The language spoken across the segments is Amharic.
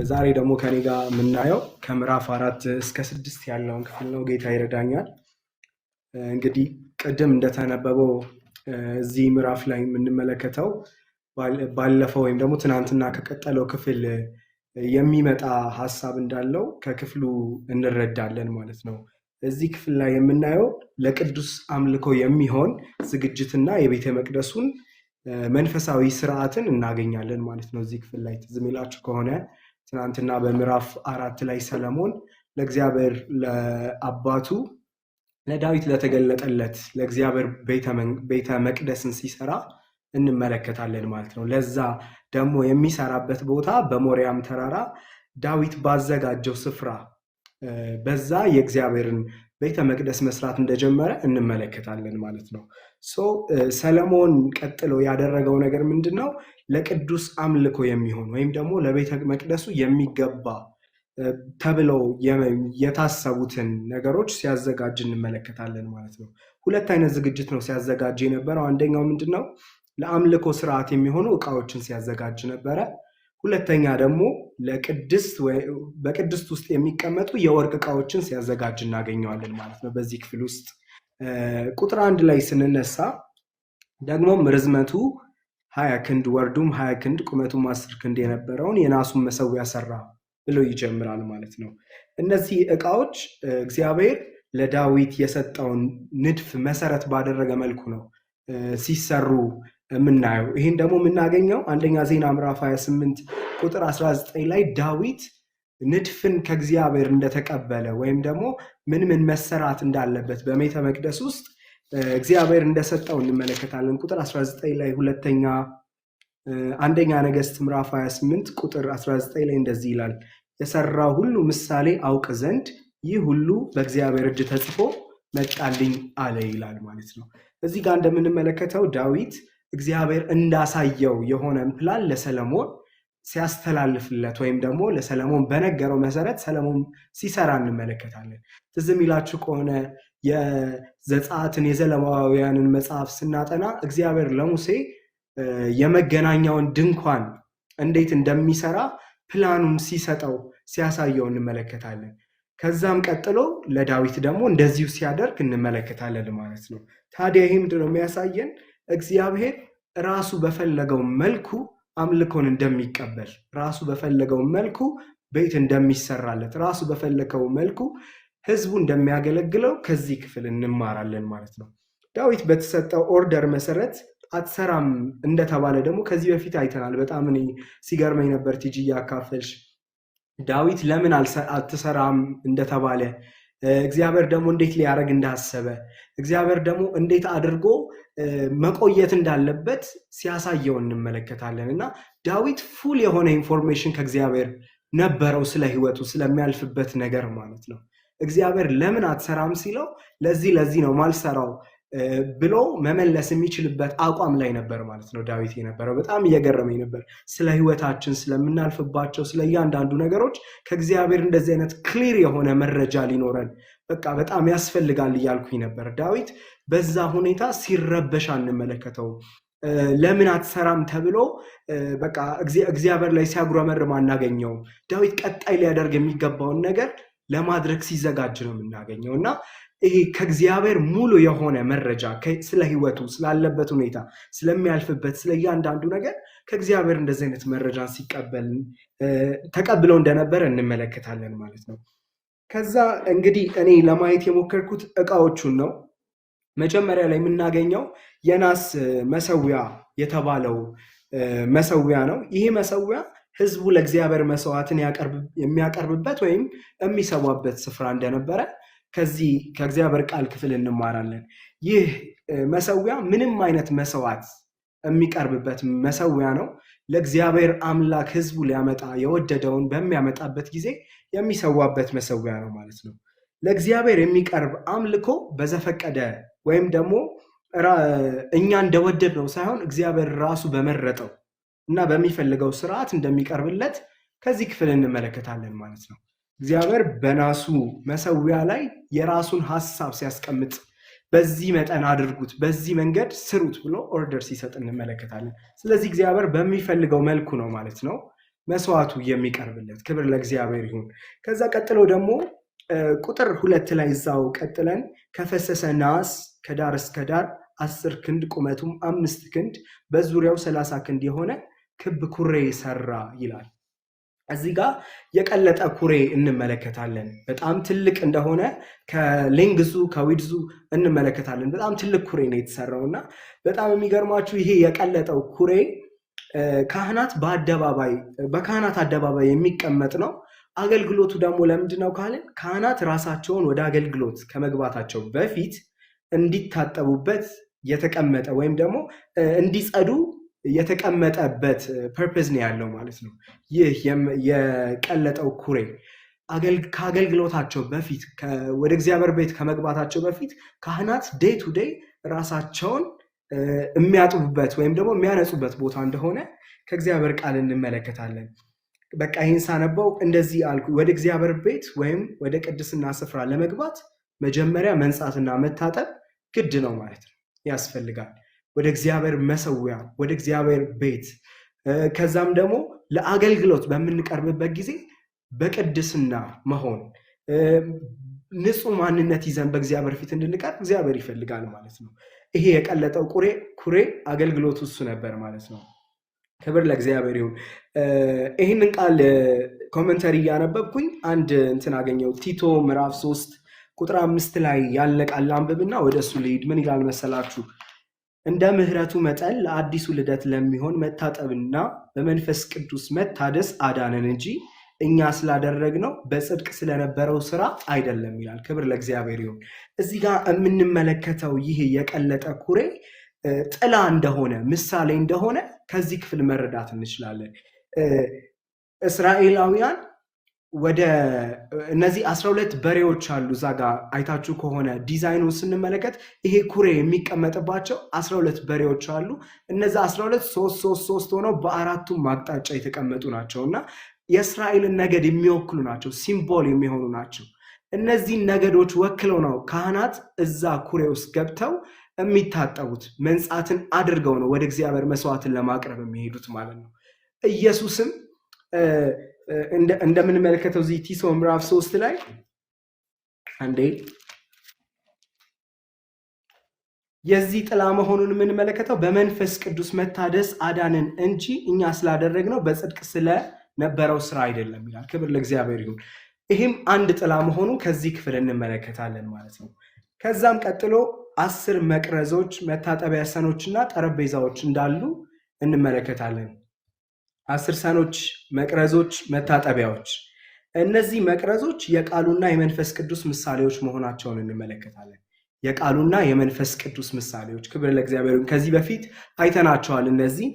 ዛሬ ደግሞ ከኔ ጋር የምናየው ከምዕራፍ 4 እስከ 6 ያለውን ክፍል ነው። ጌታ ይረዳኛል። እንግዲህ ቅድም እንደተነበበው እዚህ ምዕራፍ ላይ የምንመለከተው ባለፈው ወይም ደግሞ ትናንትና ከቀጠለው ክፍል የሚመጣ ሐሳብ እንዳለው ከክፍሉ እንረዳለን ማለት ነው። እዚህ ክፍል ላይ የምናየው ለቅዱስ አምልኮ የሚሆን ዝግጅትና የቤተ መቅደሱን መንፈሳዊ ስርዓትን እናገኛለን ማለት ነው። እዚህ ክፍል ላይ ትዝ የሚላችሁ ከሆነ ትናንትና በምዕራፍ 4 ላይ ሰለሞን ለእግዚአብሔር ለአባቱ ለዳዊት ለተገለጠለት ለእግዚአብሔር ቤተ መቅደስን ሲሰራ እንመለከታለን ማለት ነው። ለዛ ደግሞ የሚሰራበት ቦታ በሞሪያም ተራራ ዳዊት ባዘጋጀው ስፍራ በዛ የእግዚአብሔርን ቤተ መቅደስ መስራት እንደጀመረ እንመለከታለን ማለት ነው። ሰለሞን ቀጥሎ ያደረገው ነገር ምንድነው? ለቅዱስ አምልኮ የሚሆን ወይም ደግሞ ለቤተ መቅደሱ የሚገባ ተብለው የታሰቡትን ነገሮች ሲያዘጋጅ እንመለከታለን ማለት ነው። ሁለት አይነት ዝግጅት ነው ሲያዘጋጅ የነበረው። አንደኛው ምንድነው? ለአምልኮ ስርዓት የሚሆኑ ዕቃዎችን ሲያዘጋጅ ነበረ። ሁለተኛ ደግሞ በቅድስት ውስጥ የሚቀመጡ የወርቅ ዕቃዎችን ሲያዘጋጅ እናገኘዋለን ማለት ነው። በዚህ ክፍል ውስጥ ቁጥር 1 ላይ ስንነሳ ደግሞም ርዝመቱ 20 ክንድ ወርዱም 20 ክንድ ቁመቱም 10 ክንድ የነበረውን የናሱን መሰዊያ ሰራ ብሎ ይጀምራል ማለት ነው። እነዚህ ዕቃዎች እግዚአብሔር ለዳዊት የሰጠውን ንድፍ መሰረት ባደረገ መልኩ ነው ሲሰሩ የምናየው። ይህን ደግሞ የምናገኘው አንደኛ ዜና ምዕራፍ 28 ቁጥር 19 ላይ ዳዊት ንድፍን ከእግዚአብሔር እንደተቀበለ ወይም ደግሞ ምን መሰራት እንዳለበት በቤተ መቅደስ ውስጥ እግዚአብሔር እንደሰጠው እንመለከታለን። ቁጥር 19 ላይ አንደኛ ነገሥት ምዕራፍ 28 ቁጥር 19 ላይ እንደዚህ ይላል፣ የሰራው ሁሉ ምሳሌ አውቅ ዘንድ ይህ ሁሉ በእግዚአብሔር እጅ ተጽፎ መጣልኝ አለ ይላል ማለት ነው። እዚህ ጋር እንደምንመለከተው ዳዊት እግዚአብሔር እንዳሳየው የሆነን ፕላን ለሰለሞን ሲያስተላልፍለት ወይም ደግሞ ለሰለሞን በነገረው መሰረት ሰለሞን ሲሰራ እንመለከታለን። ትዝ የሚላችሁ ከሆነ የዘጸአትን የዘሌዋውያንን መጽሐፍ ስናጠና እግዚአብሔር ለሙሴ የመገናኛውን ድንኳን እንዴት እንደሚሰራ ፕላኑን ሲሰጠው ሲያሳየው እንመለከታለን። ከዛም ቀጥሎ ለዳዊት ደግሞ እንደዚሁ ሲያደርግ እንመለከታለን ማለት ነው። ታዲያ ይህ ምንድነው የሚያሳየን? እግዚአብሔር ራሱ በፈለገው መልኩ አምልኮን እንደሚቀበል፣ ራሱ በፈለገው መልኩ ቤት እንደሚሰራለት፣ ራሱ በፈለገው መልኩ ህዝቡ እንደሚያገለግለው ከዚህ ክፍል እንማራለን ማለት ነው። ዳዊት በተሰጠው ኦርደር መሰረት አትሰራም እንደተባለ ደግሞ ከዚህ በፊት አይተናል። በጣም እኔ ሲገርመኝ ነበር ቲጂ ያካፈልሽ ዳዊት ለምን አትሰራም እንደተባለ፣ እግዚአብሔር ደግሞ እንዴት ሊያደርግ እንዳሰበ፣ እግዚአብሔር ደግሞ እንዴት አድርጎ መቆየት እንዳለበት ሲያሳየው እንመለከታለን። እና ዳዊት ፉል የሆነ ኢንፎርሜሽን ከእግዚአብሔር ነበረው ስለ ህይወቱ ስለሚያልፍበት ነገር ማለት ነው። እግዚአብሔር ለምን አትሰራም ሲለው ለዚህ ነው ማልሰራው ብሎ መመለስ የሚችልበት አቋም ላይ ነበር ማለት ነው ዳዊት የነበረው። በጣም እየገረመኝ ነበር ስለ ህይወታችን ስለምናልፍባቸው ስለ እያንዳንዱ ነገሮች ከእግዚአብሔር እንደዚህ አይነት ክሊር የሆነ መረጃ ሊኖረን በጣም ያስፈልጋል እያልኩኝ ነበር። ዳዊት በዛ ሁኔታ ሲረበሽ አንመለከተው። ለምን አትሰራም ተብሎ እግዚአብሔር ላይ ሲያጉረመርም አናገኘው። ዳዊት ቀጣይ ሊያደርግ የሚገባውን ነገር ለማድረግ ሲዘጋጅ ነው የምናገኘው። እና ይሄ ከእግዚአብሔር ሙሉ የሆነ መረጃ ስለ ህይወቱ ስላለበት ሁኔታ ስለሚያልፍበት ስለ እያንዳንዱ ነገር ከእግዚአብሔር እንደዚህ አይነት መረጃን ተቀብለው እንደነበረ እንመለከታለን ማለት ነው። ከዛ እንግዲህ እኔ ለማየት የሞከርኩት ዕቃዎቹን ነው። መጀመሪያ ላይ የምናገኘው የናስ መሰዊያ የተባለው መሰዊያ ነው። ይህ መሰዊያ ህዝቡ ለእግዚአብሔር መስዋዕትን የሚያቀርብበት ወይም የሚሰዋበት ስፍራ እንደነበረ ከእግዚአብሔር ቃል ክፍል እንማራለን። ይህ መሰዊያ ምንም አይነት መስዋዕት የሚቀርብበት መሰዊያ ነው። ለእግዚአብሔር አምላክ ህዝቡ ሊያመጣ የወደደውን በሚያመጣበት ጊዜ የሚሰዋበት መሰዊያ ነው ማለት ነው። ለእግዚአብሔር የሚቀርብ አምልኮ በዘፈቀደ ወይም ደግሞ እኛ እንደወደድ ነው ሳይሆን እግዚአብሔር ራሱ በመረጠው እና በሚፈልገው ስርዓት እንደሚቀርብለት ከዚህ ክፍል እንመለከታለን ማለት ነው። እግዚአብሔር በናሱ መሰዊያ ላይ የራሱን ሐሳብ ሲያስቀምጥ በዚህ መጠን አድርጉት፣ በዚህ መንገድ ስሩት ብሎ ኦርደር ሲሰጥ እንመለከታለን። ስለዚህ እግዚአብሔር በሚፈልገው መልኩ ነው ማለት ነው መስዋዕቱ የሚቀርብለት። ክብር ለእግዚአብሔር ይሁን። ከዛ ቀጥሎ ደግሞ ቁጥር 2 ላይ እዛው ቀጥለን ከፈሰሰ ናስ ከዳር እስከ ዳር 10 ክንድ ቁመቱም 5 ክንድ በዙሪያው 30 ክንድ የሆነ ክብ ኩሬ ሰራ ይላል። እዚህ ጋር የቀለጠ ኩሬ እንመለከታለን። በጣም ትልቅ እንደሆነ ከሌንግዙ ከዊድዙ እንመለከታለን። በጣም ትልቅ ኩሬ ነው የተሰራውና በጣም የሚገርማችሁ ይሄ የቀለጠው ኩሬ በካህናት አደባባይ የሚቀመጥ ነው። አገልግሎቱ ደግሞ ለምንድነው ካልን ካህናት ራሳቸውን ወደ አገልግሎት ከመግባታቸው በፊት እንዲታጠቡበት የተቀመጠ ወይም ደግሞ እንዲጸዱ የተቀመጠበት ፐርፐዝ ነው ያለው ማለት ነው። ይህ የቀለጠው ኩሬ ከአገልግሎታቸው በፊት ወደ እግዚአብሔር ቤት ከመግባታቸው በፊት ካህናት ዴይ ቱ ዴይ ራሳቸውን የሚያጥቡበት ወይም ደግሞ የሚያነጹበት ቦታ እንደሆነ ከእግዚአብሔር ቃል እንመለከታለን። በቃ ይህን ሳነበው እንደዚህ አልኩ፣ ወደ እግዚአብሔር ቤት ወይም ወደ ቅድስና ስፍራ ለመግባት መጀመሪያ መንጻትና መታጠብ ግድ ነው ማለት ነው፣ ያስፈልጋል። ወደ እግዚአብሔር መሰዊያ፣ ወደ እግዚአብሔር ቤት፣ ከዛም ደግሞ ለአገልግሎት በምንቀርብበት ጊዜ በቅድስና መሆን፣ ንጹህ ማንነት ይዘን በእግዚአብሔር ፊት እንድንቀርብ እግዚአብሔር ይፈልጋል ማለት ነው። ይሄ የቀለጠው ኩሬ አገልግሎቱ እሱ ነበር ማለት ነው። ክብር ለእግዚአብሔር ይሁን። ይህንን ቃል ኮመንተሪ እያነበብኩኝ አንድ እንትን አገኘው። ቲቶ ምዕራፍ 3 ቁጥር 5 ላይ ያለ ቃል አንብብና ወደ እሱ ልሂድ። ምን ይላል መሰላችሁ? እንደ ምሕረቱ መጠን ለአዲሱ ልደት ለሚሆን መታጠብና በመንፈስ ቅዱስ መታደስ አዳነን እንጂ እኛ ስላደረግነው በጽድቅ ስለነበረው ስራ አይደለም ይላል። ክብር ለእግዚአብሔር ይሁን። እዚህ ጋር የምንመለከተው ይህ የቀለጠ ኩሬ ጥላ እንደሆነ ምሳሌ እንደሆነ ከዚህ ክፍል መረዳት እንችላለን። እስራኤላውያን ወደ እነዚህ 12 በሬዎች አሉ። እዛ ጋር አይታችሁ ከሆነ ዲዛይኑን ስንመለከት ይሄ ኩሬ የሚቀመጥባቸው 12 በሬዎች አሉ። እነዚህ 12 3 ሆነው በአራቱም አቅጣጫ የተቀመጡ ናቸው እና የእስራኤልን ነገድ የሚወክሉ ናቸው፣ ሲምቦል የሚሆኑ ናቸው። እነዚህን ነገዶች ወክለው ነው ካህናት እዛ ኩሬ ውስጥ ገብተው የሚታጠቡት። መንጻትን አድርገው ነው ወደ እግዚአብሔር መስዋዕትን ለማቅረብ የሚሄዱት ማለት ነው። ኢየሱስም እንደምንመለከተው እዚህ ቲቶ ምዕራፍ 3 ላይ አንዴ የዚህ ጥላ መሆኑን የምንመለከተው በመንፈስ ቅዱስ መታደስ አዳነን እንጂ እኛ ስላደረግነው በጽድቅ ስለነበረው ስራ አይደለም ይላል። ክብር ለእግዚአብሔር ይሁን። ይህም አንድ ጥላ መሆኑ ከዚህ ክፍል እንመለከታለን ማለት ነው። ከዛም ቀጥሎ 10 መቅረዞች፣ መታጠቢያ ሰኖችና ጠረጴዛዎች እንዳሉ እንመለከታለን። 10 ሰኖች፣ መቅረዞች፣ መታጠቢያዎች። እነዚህ መቅረዞች የቃሉና የመንፈስ ቅዱስ ምሳሌዎች መሆናቸውን እንመለከታለን። የቃሉና የመንፈስ ቅዱስ ምሳሌዎች። ክብር ለእግዚአብሔር። ከዚህ በፊት አይተናቸዋል እነዚህ።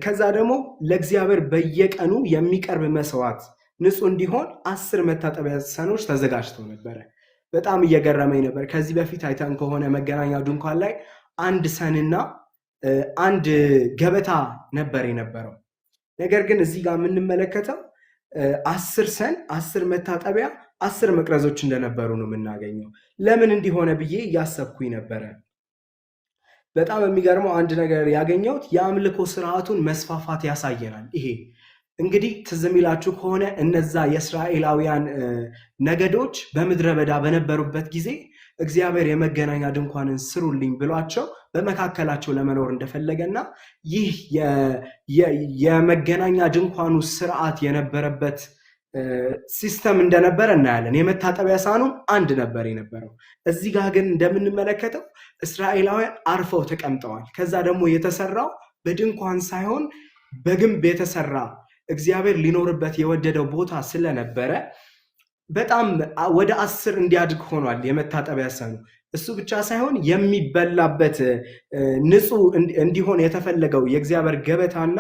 ከዛ ደግሞ ለእግዚአብሔር በየቀኑ የሚቀርብ መስዋዕት ንጹህ እንዲሆን 10 መታጠቢያ ሰኖች ተዘጋጅተው ነበረ። በጣም እየገረመኝ ነበር። ከዚህ በፊት አይተን ከሆነ መገናኛ ድንኳን ላይ 1 ሰንና 1 ገበታ ነበር የነበረው። ነገር ግን እዚህ ጋር የምንመለከተው 10 ሰን፣ 10 መታጠቢያ፣ 10 መቅረዞች እንደነበሩ ነው የምናገኘው። ለምን እንዲሆነ ብዬ እያሰብኩኝ ነበረ። በጣም የሚገርመው አንድ ነገር ያገኘሁት የአምልኮ ስርዓቱን መስፋፋት ያሳየናል። ይሄ እንግዲህ ትዝ የሚላችሁ ከሆነ እነዛ የእስራኤላውያን ነገዶች በምድረ በዳ በነበሩበት ጊዜ እግዚአብሔር የመገናኛ ድንኳንን ስሩልኝ ብሏቸው በመካከላቸው ለመኖር እንደፈለገና ይህ የመገናኛ ድንኳኑ ስርዓት የነበረበት ሲስተም እንደነበረ እናያለን። የመታጠቢያ ሳህኑም አንድ ነበር የነበረው። እዚህ ጋር ግን እንደምንመለከተው እስራኤላውያን አርፈው ተቀምጠዋል። ከዛ ደግሞ የተሰራው በድንኳን ሳይሆን በግንብ የተሰራ እግዚአብሔር ሊኖርበት የወደደው ቦታ ስለነበረ በጣም ወደ 10 እንዲያድግ ሆኗል የመታጠቢያ ሰኑ። እሱ ብቻ ሳይሆን የሚበላበት ንጹህ እንዲሆን የተፈለገው የእግዚአብሔር ገበታና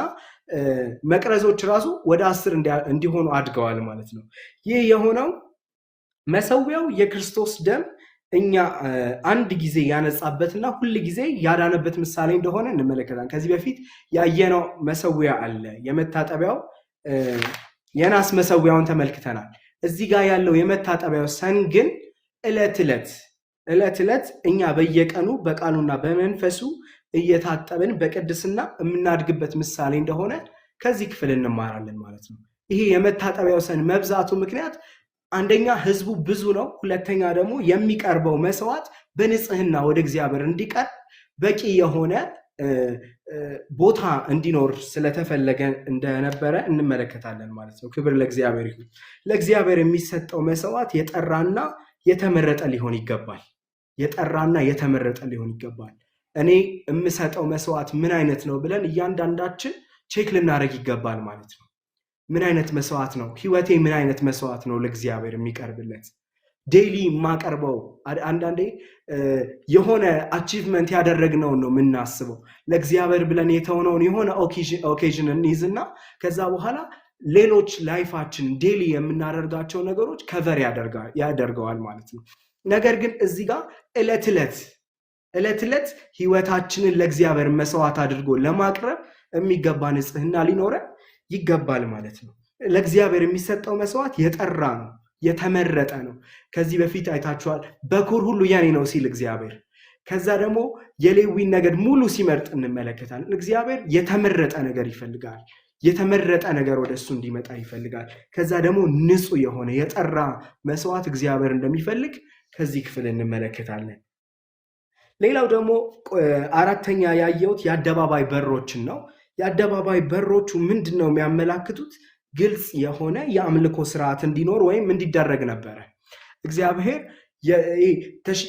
መቅረዞች ራሱ ወደ 10 እንዲሆኑ አድገዋል ማለት ነው። ይህ የሆነው መሰዊያው የክርስቶስ ደም እኛ አንድ ጊዜ ያነጻበትና ሁል ጊዜ ያዳነበት ምሳሌ እንደሆነ እንመለከታለን። ከዚህ በፊት ያየነው መሰዊያ አለ። የመታጠቢያው የናስ መሰዊያውን ተመልክተናል። እዚህ ጋር ያለው የመታጠቢያው ሰን ግን ዕለት ዕለት እኛ በየቀኑ በቃሉና በመንፈሱ እየታጠብን በቅድስና የምናድግበት ምሳሌ እንደሆነ ከዚህ ክፍል እንማራለን ማለት ነው። ይሄ የመታጠቢያው ሰን መብዛቱ ምክንያት አንደኛ ህዝቡ ብዙ ነው፣ ሁለተኛ ደግሞ የሚቀርበው መስዋዕት በንጽህና ወደ እግዚአብሔር እንዲቀርብ በቂ የሆነ ቦታ እንዲኖር ስለተፈለገ እንደነበረ እንመለከታለን ማለት ነው። ክብር ለእግዚአብሔር ይሁን። ለእግዚአብሔር የሚሰጠው መስዋዕት የጠራና የተመረጠ ሊሆን ይገባል። የጠራና የተመረጠ ሊሆን ይገባል። እኔ የምሰጠው መስዋዕት ምን አይነት ነው ብለን እያንዳንዳችን ቼክ ልናደርግ ይገባል ማለት ነው። ምን አይነት መስዋዕት ነው? ህይወቴ ምን አይነት መስዋዕት ነው ለእግዚአብሔር የሚቀርብለት? ዴይሊ የማቀርበው አንዳንዴ የሆነ አቺቭመንት ያደረግነውን ነው የምናስበው። ለእግዚአብሔር ብለን የተሆነውን የሆነ ኦኬዥን እንይዝና ከዛ በኋላ ሌሎች ላይፋችን ዴይሊ የምናደርጋቸው ነገሮች ከቨር ያደርገዋል ማለት ነው። ነገር ግን እዚህ ጋር ዕለት ዕለት ህይወታችንን ለእግዚአብሔር መስዋዕት አድርጎ ለማቅረብ የሚገባ ንጽህና ሊኖረን ይገባል ማለት ነው። ለእግዚአብሔር የሚሰጠው መስዋዕት የጠራ ነው፣ የተመረጠ ነው። ከዚህ በፊት አይታችኋል። በኩር ሁሉ የኔ ነው ሲል እግዚአብሔር፣ ከዛ ደግሞ የሌዊን ነገድ ሙሉ ሲመርጥ እንመለከታለን። እግዚአብሔር የተመረጠ ነገር ይፈልጋል። የተመረጠ ነገር ወደ እሱ እንዲመጣ ይፈልጋል። ከዛ ደግሞ ንጹህ የሆነ የጠራ መስዋዕት እግዚአብሔር እንደሚፈልግ ከዚህ ክፍል እንመለከታለን። ሌላው ደግሞ አራተኛ ያየሁት የአደባባይ በሮችን ነው። የአደባባይ በሮቹ ምንድን ነው የሚያመላክቱት? ግልጽ የሆነ የአምልኮ ስርዓት እንዲኖር ወይም እንዲደረግ ነበረ። እግዚአብሔር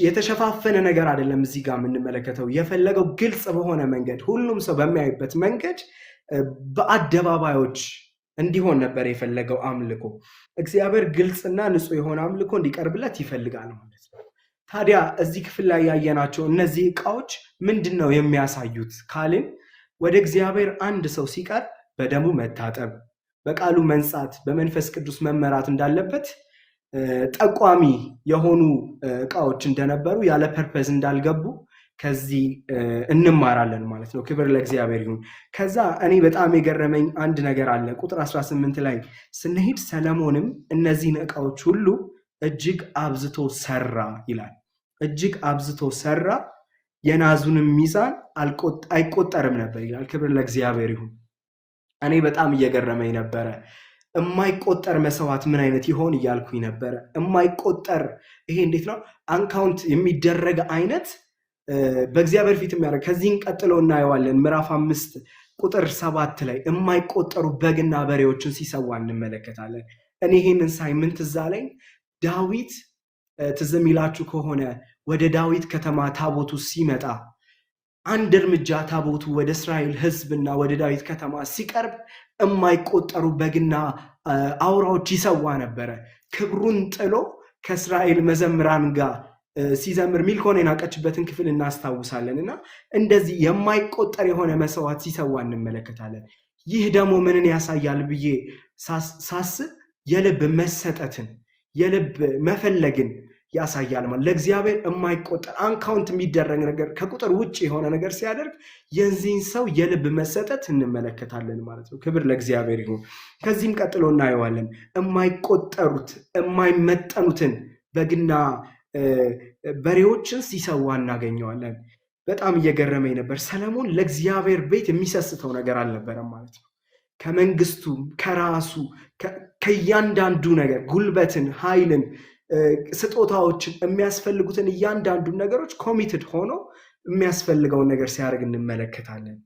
የተሸፋፈነ ነገር አይደለም እዚህ ጋር የምንመለከተው። የፈለገው ግልጽ በሆነ መንገድ፣ ሁሉም ሰው በሚያይበት መንገድ በአደባባዮች እንዲሆን ነበር የፈለገው አምልኮ። እግዚአብሔር ግልጽና ንጹህ የሆነ አምልኮ እንዲቀርብለት ይፈልጋል ማለት ነው። ታዲያ እዚህ ክፍል ላይ ያየናቸው እነዚህ ዕቃዎች ምንድን ነው የሚያሳዩት ካልን ወደ እግዚአብሔር አንድ ሰው ሲቀርብ በደሙ መታጠብ፣ በቃሉ መንጻት፣ በመንፈስ ቅዱስ መመራት እንዳለበት ጠቋሚ የሆኑ ዕቃዎች እንደነበሩ፣ ያለ ፐርፐዝ እንዳልገቡ ከዚህ እንማራለን ማለት ነው። ክብር ለእግዚአብሔር ይሁን። ከዛ እኔ በጣም የገረመኝ አንድ ነገር አለ። ቁጥር 18 ላይ ስንሄድ ሰለሞንም እነዚህን ዕቃዎች ሁሉ እጅግ አብዝቶ ሰራ ይላል። እጅግ አብዝቶ ሰራ፣ የናዙንም ሚዛን አይቆጠርም ነበር ይላል። ክብር ለእግዚአብሔር ይሁን። እኔ በጣም እየገረመኝ ነበረ። የማይቆጠር መስዋዕት ምን አይነት ይሆን እያልኩኝ ነበረ። የማይቆጠር ይሄ እንዴት ነው አንካውንት የሚደረግ አይነት በእግዚአብሔር ፊት የሚያደርግ። ከዚህን ቀጥሎ እናየዋለን። ምዕራፍ 5 ቁጥር 7 ላይ የማይቆጠሩ በግና በሬዎችን ሲሰዋ እንመለከታለን። እኔ ይሄንን ሳይ ምን ትዝ አለኝ? ዳዊት ትዝ የሚላችሁ ከሆነ ወደ ዳዊት ከተማ ታቦቱ ሲመጣ አንድ እርምጃ ታቦቱ ወደ እስራኤል ሕዝብና ወደ ዳዊት ከተማ ሲቀርብ የማይቆጠሩ በግና አውራዎች ይሰዋ ነበረ። ክብሩን ጥሎ ከእስራኤል መዘምራን ጋር ሲዘምር ሚልኮን የናቀችበትን ክፍል እናስታውሳለን። እና እንደዚህ የማይቆጠር የሆነ መስዋዕት ሲሰዋ እንመለከታለን። ይህ ደግሞ ምንን ያሳያል ብዬ ሳስብ የልብ መሰጠትን፣ የልብ መፈለግን ያሳያል። ማለት ለእግዚአብሔር የማይቆጠር አንካውንት የሚደረግ ነገር፣ ከቁጥር ውጭ የሆነ ነገር ሲያደርግ የዚህን ሰው የልብ መሰጠት እንመለከታለን ማለት ነው። ክብር ለእግዚአብሔር ይሁን። ከዚህም ቀጥሎ እናየዋለን የማይቆጠሩት የማይመጠኑትን በግና በሬዎችን ሲሰዋ እናገኘዋለን። በጣም እየገረመኝ ነበር። ሰለሞን ለእግዚአብሔር ቤት የሚሰስተው ነገር አልነበረም ማለት ነው። ከመንግስቱ፣ ከራሱ፣ ከእያንዳንዱ ነገር ጉልበትን፣ ኃይልን፣ ስጦታዎችን፣ የሚያስፈልጉትን እያንዳንዱን ነገሮች ኮሚትድ ሆኖ የሚያስፈልገውን ነገር ሲያደርግ እንመለከታለን።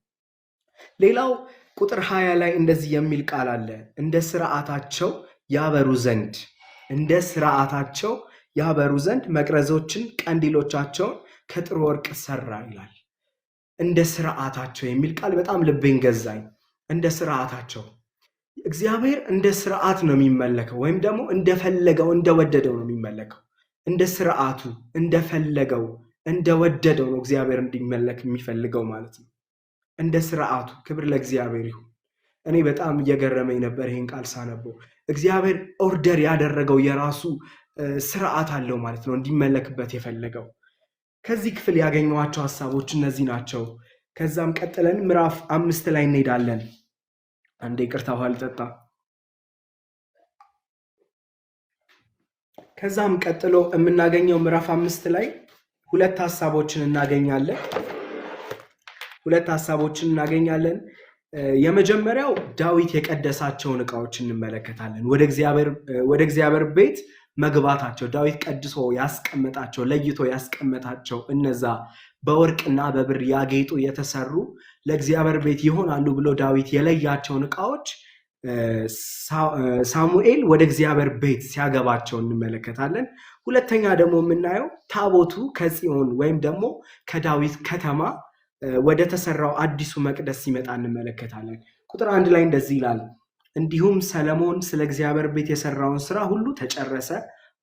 ሌላው ቁጥር 20 ላይ እንደዚህ የሚል ቃል አለ። እንደ ስርዓታቸው ያበሩ ዘንድ፣ እንደ ስርዓታቸው ያበሩ ዘንድ መቅረዞችን፣ ቀንዲሎቻቸውን ከጥሩ ወርቅ ሰራ ይላል። እንደ ስርዓታቸው የሚል ቃል በጣም ልቤን ገዛኝ። እንደ ስርዓታቸው እግዚአብሔር እንደ ስርዓት ነው የሚመለከው፣ ወይም ደግሞ እንደፈለገው እንደወደደው ነው የሚመለከው። እንደ ስርዓቱ እንደፈለገው እንደወደደው ነው እግዚአብሔር እንዲመለክ የሚፈልገው ማለት ነው። እንደ ስርዓቱ። ክብር ለእግዚአብሔር ይሁን። እኔ በጣም እየገረመኝ ነበር ይህን ቃል ሳነበው። እግዚአብሔር ኦርደር ያደረገው የራሱ ስርዓት አለው ማለት ነው እንዲመለክበት የፈለገው። ከዚህ ክፍል ያገኘኋቸው ሀሳቦች እነዚህ ናቸው። ከዛም ቀጥለን ምዕራፍ 5 ላይ እንሄዳለን። አንዴ ይቅርታ ውሃ ልጠጣ። ከዛም ቀጥሎ የምናገኘው ምዕራፍ 5 ላይ ሁለት ሀሳቦችን እናገኛለን። የመጀመሪያው ዳዊት የቀደሳቸውን ዕቃዎች እንመለከታለን። ወደ እግዚአብሔር ቤት መግባታቸው ዳዊት ቀድሶ ያስቀመጣቸው ለይቶ ያስቀመጣቸው እነዛ በወርቅና በብር ያጌጡ የተሰሩ ለእግዚአብሔር ቤት ይሆናሉ ብሎ ዳዊት የለያቸውን ዕቃዎች ሳሙኤል ወደ እግዚአብሔር ቤት ሲያገባቸው እንመለከታለን። ሁለተኛ ደግሞ የምናየው ታቦቱ ከጽዮን ወይም ደግሞ ከዳዊት ከተማ ወደ ተሰራው አዲሱ መቅደስ ሲመጣ እንመለከታለን። ቁጥር 1 ላይ እንደዚህ ይላል፣ እንዲሁም ሰለሞን ስለ እግዚአብሔር ቤት የሰራውን ስራ ሁሉ ተጨረሰ፣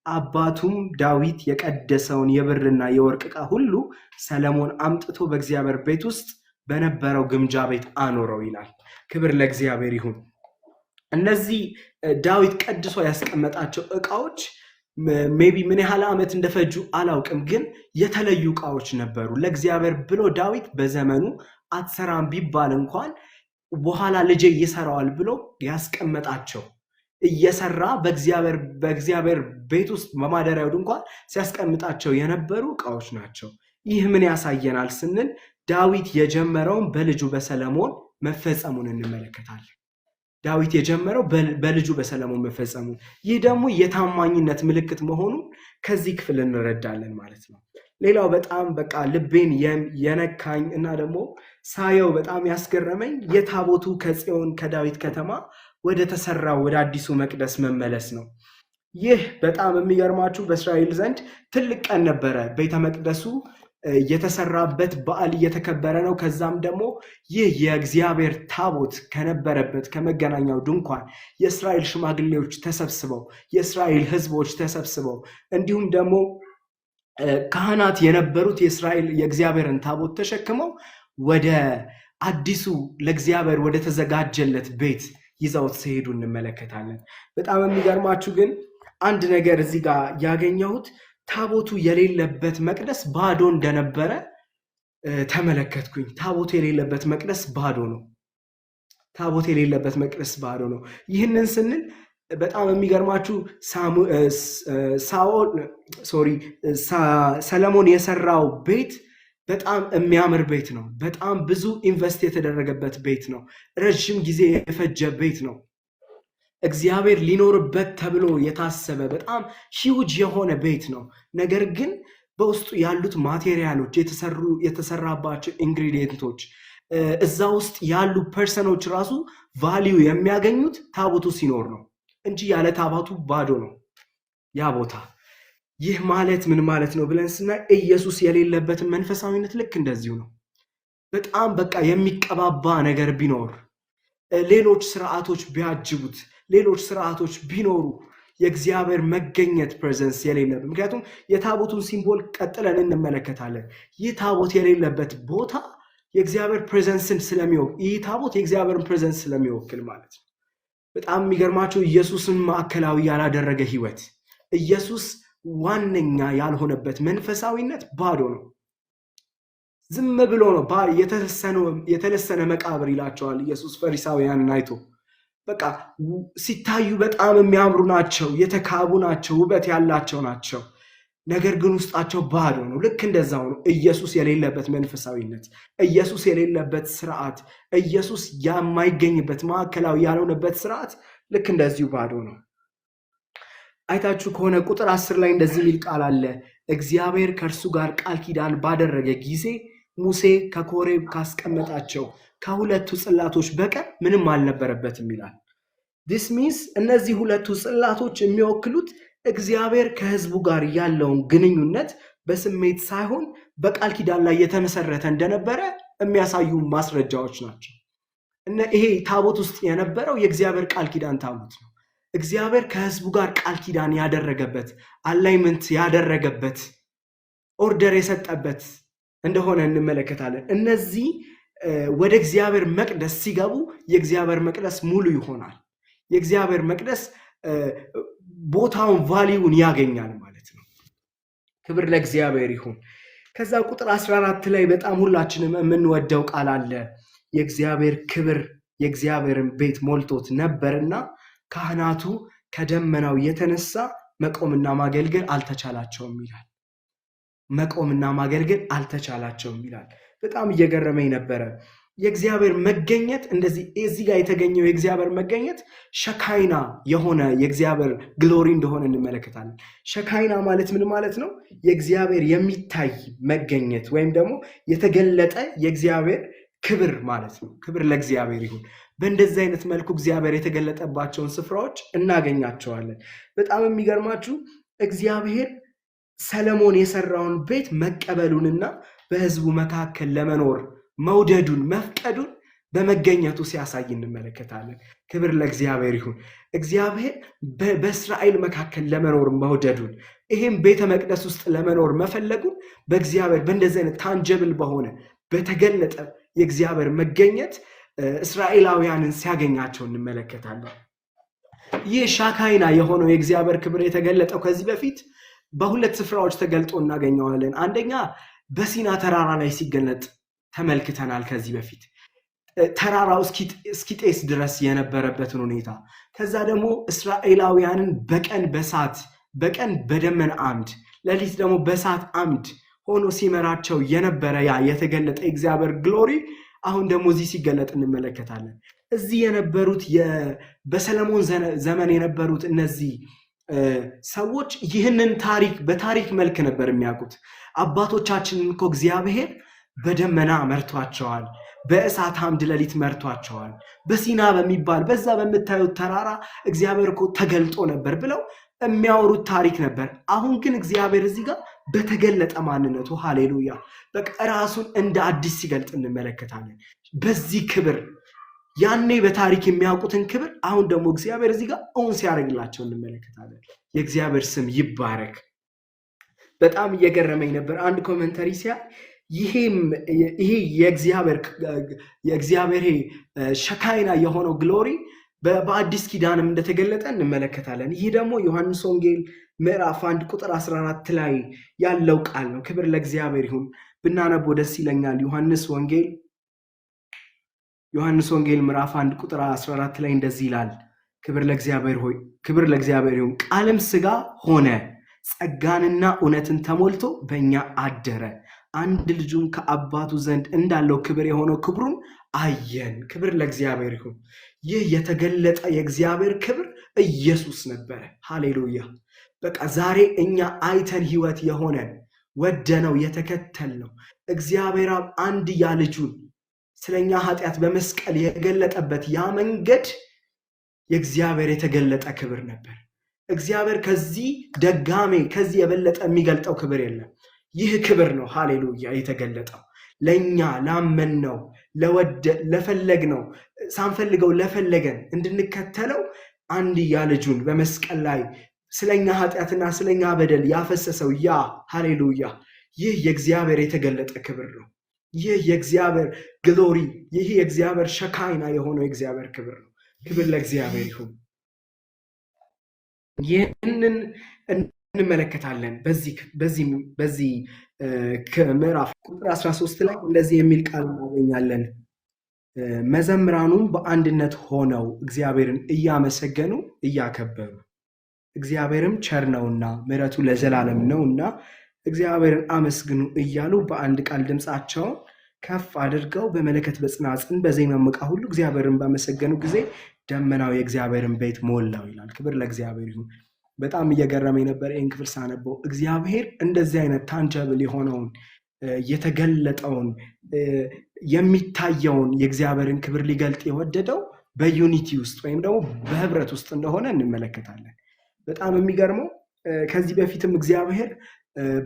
አባቱም ዳዊት የቀደሰውን የብርና የወርቅ ዕቃ ሁሉ ሰለሞን አምጥቶ በእግዚአብሔር ቤት ውስጥ በነበረው ግምጃ ቤት አኖረው ይላል። ክብር ለእግዚአብሔር ይሁን። እነዚህ ዳዊት ቀድሶ ያስቀመጣቸው ዕቃዎች ሜቢ ምን ያህል ዓመት እንደፈጁ አላውቅም፣ ግን የተለዩ ዕቃዎች ነበሩ። ለእግዚአብሔር ብሎ ዳዊት በዘመኑ አትሰራም ቢባል እንኳን በኋላ ልጄ ይሰራዋል ብሎ ያስቀመጣቸው እየሰራ በእግዚአብሔር ቤት ውስጥ በማደሪያው ድንኳን ሲያስቀምጣቸው የነበሩ ዕቃዎች ናቸው። ይህ ምን ያሳየናል ስንል ዳዊት የጀመረውን በልጁ በሰለሞን መፈጸሙን እንመለከታለን። ዳዊት የጀመረው በልጁ በሰለሞን መፈጸሙን፣ ይህ ደግሞ የታማኝነት ምልክት መሆኑን ከዚህ ክፍል እንረዳለን ማለት ነው። ሌላው በጣም በቃ ልቤን የነካኝ እና ደግሞ ሳየው በጣም ያስገረመኝ የታቦቱ ከጽዮን ከዳዊት ከተማ ወደ ተሰራው ወደ አዲሱ መቅደስ መመለስ ነው። ይህ በጣም የሚገርማችሁ በእስራኤል ዘንድ ትልቅ ቀን ነበረ። ቤተ መቅደሱ የተሰራበት በዓል እየተከበረ ነው። ከዛም ደግሞ ይህ የእግዚአብሔር ታቦት ከነበረበት ከመገናኛው ድንኳን የእስራኤል ሽማግሌዎች ተሰብስበው፣ የእስራኤል ሕዝቦች ተሰብስበው እንዲሁም ደግሞ ካህናት የነበሩት የእግዚአብሔርን ታቦት ተሸክመው ወደ አዲሱ ለእግዚአብሔር ወደ ተዘጋጀለት ቤት ይዘውት ሲሄዱ እንመለከታለን። በጣም የሚገርማችሁ ግን አንድ ነገር እዚህ ጋር ያገኘሁት ታቦቱ የሌለበት መቅደስ ባዶ እንደነበረ ተመለከትኩኝ። ታቦቱ የሌለበት መቅደስ ባዶ ነው። ታቦት የሌለበት መቅደስ ባዶ ነው። ይህንን ስንል በጣም የሚገርማችሁ ሰለሞን የሰራው ቤት በጣም የሚያምር ቤት ነው። በጣም ብዙ ኢንቨስት የተደረገበት ቤት ነው። ረጅም ጊዜ የፈጀ ቤት ነው። እግዚአብሔር ሊኖርበት ተብሎ የታሰበ በጣም ሂውጅ የሆነ ቤት ነው። ነገር ግን በውስጡ ያሉት ማቴሪያሎች የተሰራባቸው ኢንግሪዲየንቶች እዛ ውስጥ ያሉ ፐርሰኖች ራሱ ቫሊዩ የሚያገኙት ታቦቱ ሲኖር ነው እንጂ ያለ ታቦቱ ባዶ ነው ያ ቦታ። ይህ ማለት ምን ማለት ነው ብለን ስናይ ኢየሱስ የሌለበትን መንፈሳዊነት ልክ እንደዚሁ ነው። በጣም በቃ የሚቀባባ ነገር ቢኖር፣ ሌሎች ስርዓቶች ቢያጅቡት፣ ሌሎች ስርዓቶች ቢኖሩ የእግዚአብሔር መገኘት ፕሬዘንስ የሌለበት፣ ምክንያቱም የታቦቱን ሲምቦል ቀጥለን እንመለከታለን። ይህ ታቦት የሌለበት ቦታ የእግዚአብሔር ፕሬዘንስን ስለሚወክል፣ ይህ ታቦት የእግዚአብሔርን ፕሬዘንስ ስለሚወክል ማለት ነው። በጣም የሚገርማቸው ኢየሱስን ማዕከላዊ ያላደረገ ህይወት፣ ኢየሱስ ዋነኛ ያልሆነበት መንፈሳዊነት ባዶ ነው። ዝም ብሎ ነው የተለሰነ መቃብር ይላቸዋል ኢየሱስ ፈሪሳውያንን አይቶ። በቃ ሲታዩ በጣም የሚያምሩ ናቸው፣ የተካቡ ናቸው፣ ውበት ያላቸው ናቸው። ነገር ግን ውስጣቸው ባዶ ነው። ልክ እንደዛው ነው ኢየሱስ የሌለበት መንፈሳዊነት፣ ኢየሱስ የሌለበት ስርዓት፣ ኢየሱስ የማይገኝበት ማዕከላዊ ያልሆነበት ስርዓት ልክ እንደዚሁ ባዶ ነው። አይታችሁ ከሆነ ቁጥር 10 ላይ እንደዚህ የሚል ቃል አለ። እግዚአብሔር ከእርሱ ጋር ቃል ኪዳን ባደረገ ጊዜ ሙሴ ከኮሬብ ካስቀመጣቸው ከሁለቱ ጽላቶች በቀር ምንም አልነበረበትም ይላል። ዲስ ሚንስ እነዚህ ሁለቱ ጽላቶች የሚወክሉት እግዚአብሔር ከህዝቡ ጋር ያለውን ግንኙነት በስሜት ሳይሆን በቃል ኪዳን ላይ የተመሰረተ እንደነበረ የሚያሳዩ ማስረጃዎች ናቸው። ይሄ ታቦት ውስጥ የነበረው የእግዚአብሔር ቃል ኪዳን ታቦት ነው። እግዚአብሔር ከህዝቡ ጋር ቃል ኪዳን ያደረገበት፣ አላይመንት ያደረገበት፣ ኦርደር የሰጠበት እንደሆነ እንመለከታለን። እነዚህ ወደ እግዚአብሔር መቅደስ ሲገቡ የእግዚአብሔር መቅደስ ሙሉ ይሆናል። የእግዚአብሔር መቅደስ ቦታውን ቫሊዩን ያገኛል ማለት ነው። ክብር ለእግዚአብሔር ይሁን። ከዛ ቁጥር 14 ላይ በጣም ሁላችንም የምንወደው ቃል አለ። የእግዚአብሔር ክብር የእግዚአብሔርን ቤት ሞልቶት ነበርና ካህናቱ ከደመናው የተነሳ መቆምና ማገልገል አልተቻላቸውም ይላል። መቆምና ማገልገል አልተቻላቸውም ይላል። በጣም እየገረመኝ ነበረ። የእግዚአብሔር መገኘት እንደዚህ እዚህ ጋር የተገኘው የእግዚአብሔር መገኘት ሸካይና የሆነ የእግዚአብሔር ግሎሪ እንደሆነ እንመለከታለን። ሸካይና ማለት ምን ማለት ነው? የእግዚአብሔር የሚታይ መገኘት ወይም ደግሞ የተገለጠ የእግዚአብሔር ክብር ማለት ነው። ክብር ለእግዚአብሔር ይሁን። በእንደዚህ አይነት መልኩ እግዚአብሔር የተገለጠባቸውን ስፍራዎች እናገኛቸዋለን። በጣም የሚገርማችሁ እግዚአብሔር ሰለሞን የሰራውን ቤት መቀበሉንና በሕዝቡ መካከል ለመኖር መውደዱን መፍቀዱን በመገኘቱ ሲያሳይ እንመለከታለን። ክብር ለእግዚአብሔር ይሁን። እግዚአብሔር በእስራኤል መካከል ለመኖር መውደዱን ይሄም ቤተ መቅደስ ውስጥ ለመኖር መፈለጉን በእግዚአብሔር በእንደዚህ አይነት ታንጀብል በሆነ በተገለጠ የእግዚአብሔር መገኘት እስራኤላውያንን ሲያገኛቸው እንመለከታለን። ይህ ሻካይና የሆነው የእግዚአብሔር ክብር የተገለጠው ከዚህ በፊት በሁለት ስፍራዎች ተገልጦ እናገኘዋለን። አንደኛ በሲና ተራራ ላይ ሲገለጥ ተመልክተናል። ከዚህ በፊት ተራራው እስኪጤስ ድረስ የነበረበትን ሁኔታ፣ ከዛ ደግሞ እስራኤላውያንን በቀን በደመና አምድ ሌሊት ደግሞ በእሳት አምድ ሆኖ ሲመራቸው የነበረ ያ የተገለጠ የእግዚአብሔር ግሎሪ አሁን ደግሞ እዚህ ሲገለጥ እንመለከታለን። እዚህ የነበሩት በሰለሞን ዘመን የነበሩት እነዚህ ሰዎች ይህንን ታሪክ በታሪክ መልክ ነበር የሚያውቁት። አባቶቻችንን እኮ እግዚአብሔር በደመና መርቷቸዋል፣ በእሳት አምድ ሌሊት መርቷቸዋል፣ በሲና በሚባል በዛ በምታዩት ተራራ እግዚአብሔር እኮ ተገልጦ ነበር ብለው የሚያወሩት ታሪክ ነበር። አሁን ግን እግዚአብሔር እዚህ ጋር በተገለጠ ማንነቱ ሃሌሉያ በቃ ራሱን እንደ አዲስ ሲገልጥ እንመለከታለን። በዚህ ክብር ያኔ በታሪክ የሚያውቁትን ክብር አሁን ደግሞ እግዚአብሔር እዚህ ጋር እውን ሲያደርግላቸው እንመለከታለን። የእግዚአብሔር ስም ይባረክ። በጣም እየገረመኝ ነበር አንድ ኮሜንተሪ ይሄ የእግዚአብሔር ሸካይና የሆነው ግሎሪ በአዲስ ኪዳንም እንደተገለጠ እንመለከታለን። ይህ ደግሞ ዮሐንስ ወንጌል ምዕራፍ 1 ቁጥር 14 ላይ ያለው ቃል ነው። ክብር ለእግዚአብሔር ይሁን። ብናነበው ደስ ይለኛል። ዮሐንስ ወንጌል ምዕራፍ 1 ቁጥር 14 ላይ እንደዚህ ይላል። ክብር ለእግዚአብሔር ይሁን። ቃልም ሥጋ ሆነ፣ ጸጋንና እውነትን ተሞልቶ በእኛ አደረ፣ አንድ ልጁን ከአባቱ ዘንድ እንዳለው ክብር የሆነው ክብሩን አየን። ክብር ለእግዚአብሔር ይሁን። ይህ የተገለጠ የእግዚአብሔር ክብር ኢየሱስ ነበረ። ሃሌሉያ በቃ ዛሬ እኛ አይተን ህይወት የሆነን ወደነው የተከተልነው እግዚአብሔር አብ አንድያ ልጁን ስለኛ ኃጢአት በመስቀል የገለጠበት ያ መንገድ የእግዚአብሔር የተገለጠ ክብር ነበር። እግዚአብሔር ከዚህ የበለጠ የሚገልጠው ክብር የለም። ይህ ክብር ነው ሃሌሉያ የተገለጠው ለኛ ላመንነው ለፈለግነው ሳንፈልገው ለፈለገን እንድንከተለው አንድያ ልጁን በመስቀል ላይ ስለኛ ኃጢአትና ስለኛ በደል ያፈሰሰው ያ ሃሌሉያ ይህ የእግዚአብሔር የተገለጠ ክብር ነው። ይህ የእግዚአብሔር ግሎሪ፣ ይህ የእግዚአብሔር ሸካይና የሆነው የእግዚአብሔር ክብር ነው። ክብር ለእግዚአብሔር ይሁን። ይህንን እንመለከታለን። በዚህ ምዕራፍ ቁጥር 13 ላይ እንደዚህ የሚል ቃል እናገኛለን። መዘምራኑም በአንድነት ሆነው እግዚአብሔርን እያመሰገኑ እያከበሩ፣ እግዚአብሔርም ቸር ነውና ምሕረቱ ለዘላለም ነውና እግዚአብሔርን አመስግኑ እያሉ በአንድ ቃል ድምፃቸውን ከፍ አድርገው በመለከት በጽናጽን በዜማም ዕቃ ሁሉ እግዚአብሔርን ባመሰገኑ ጊዜ ደመናው የእግዚአብሔርን ቤት ሞላው ይላል። ክብር ለእግዚአብሔር ይሁን። በጣም እየገረመኝ ነበር ይህን ክፍል ሳነበው። እግዚአብሔር እንደዚህ አይነት ታንጀብል የሆነውን የተገለጠውን የሚታየውን የእግዚአብሔርን ክብር ሊገልጥ የወደደው በዩኒቲ ውስጥ ወይም ደግሞ በህብረት ውስጥ እንደሆነ እንመለከታለን። በጣም የሚገርመው ከዚህ በፊትም እግዚአብሔር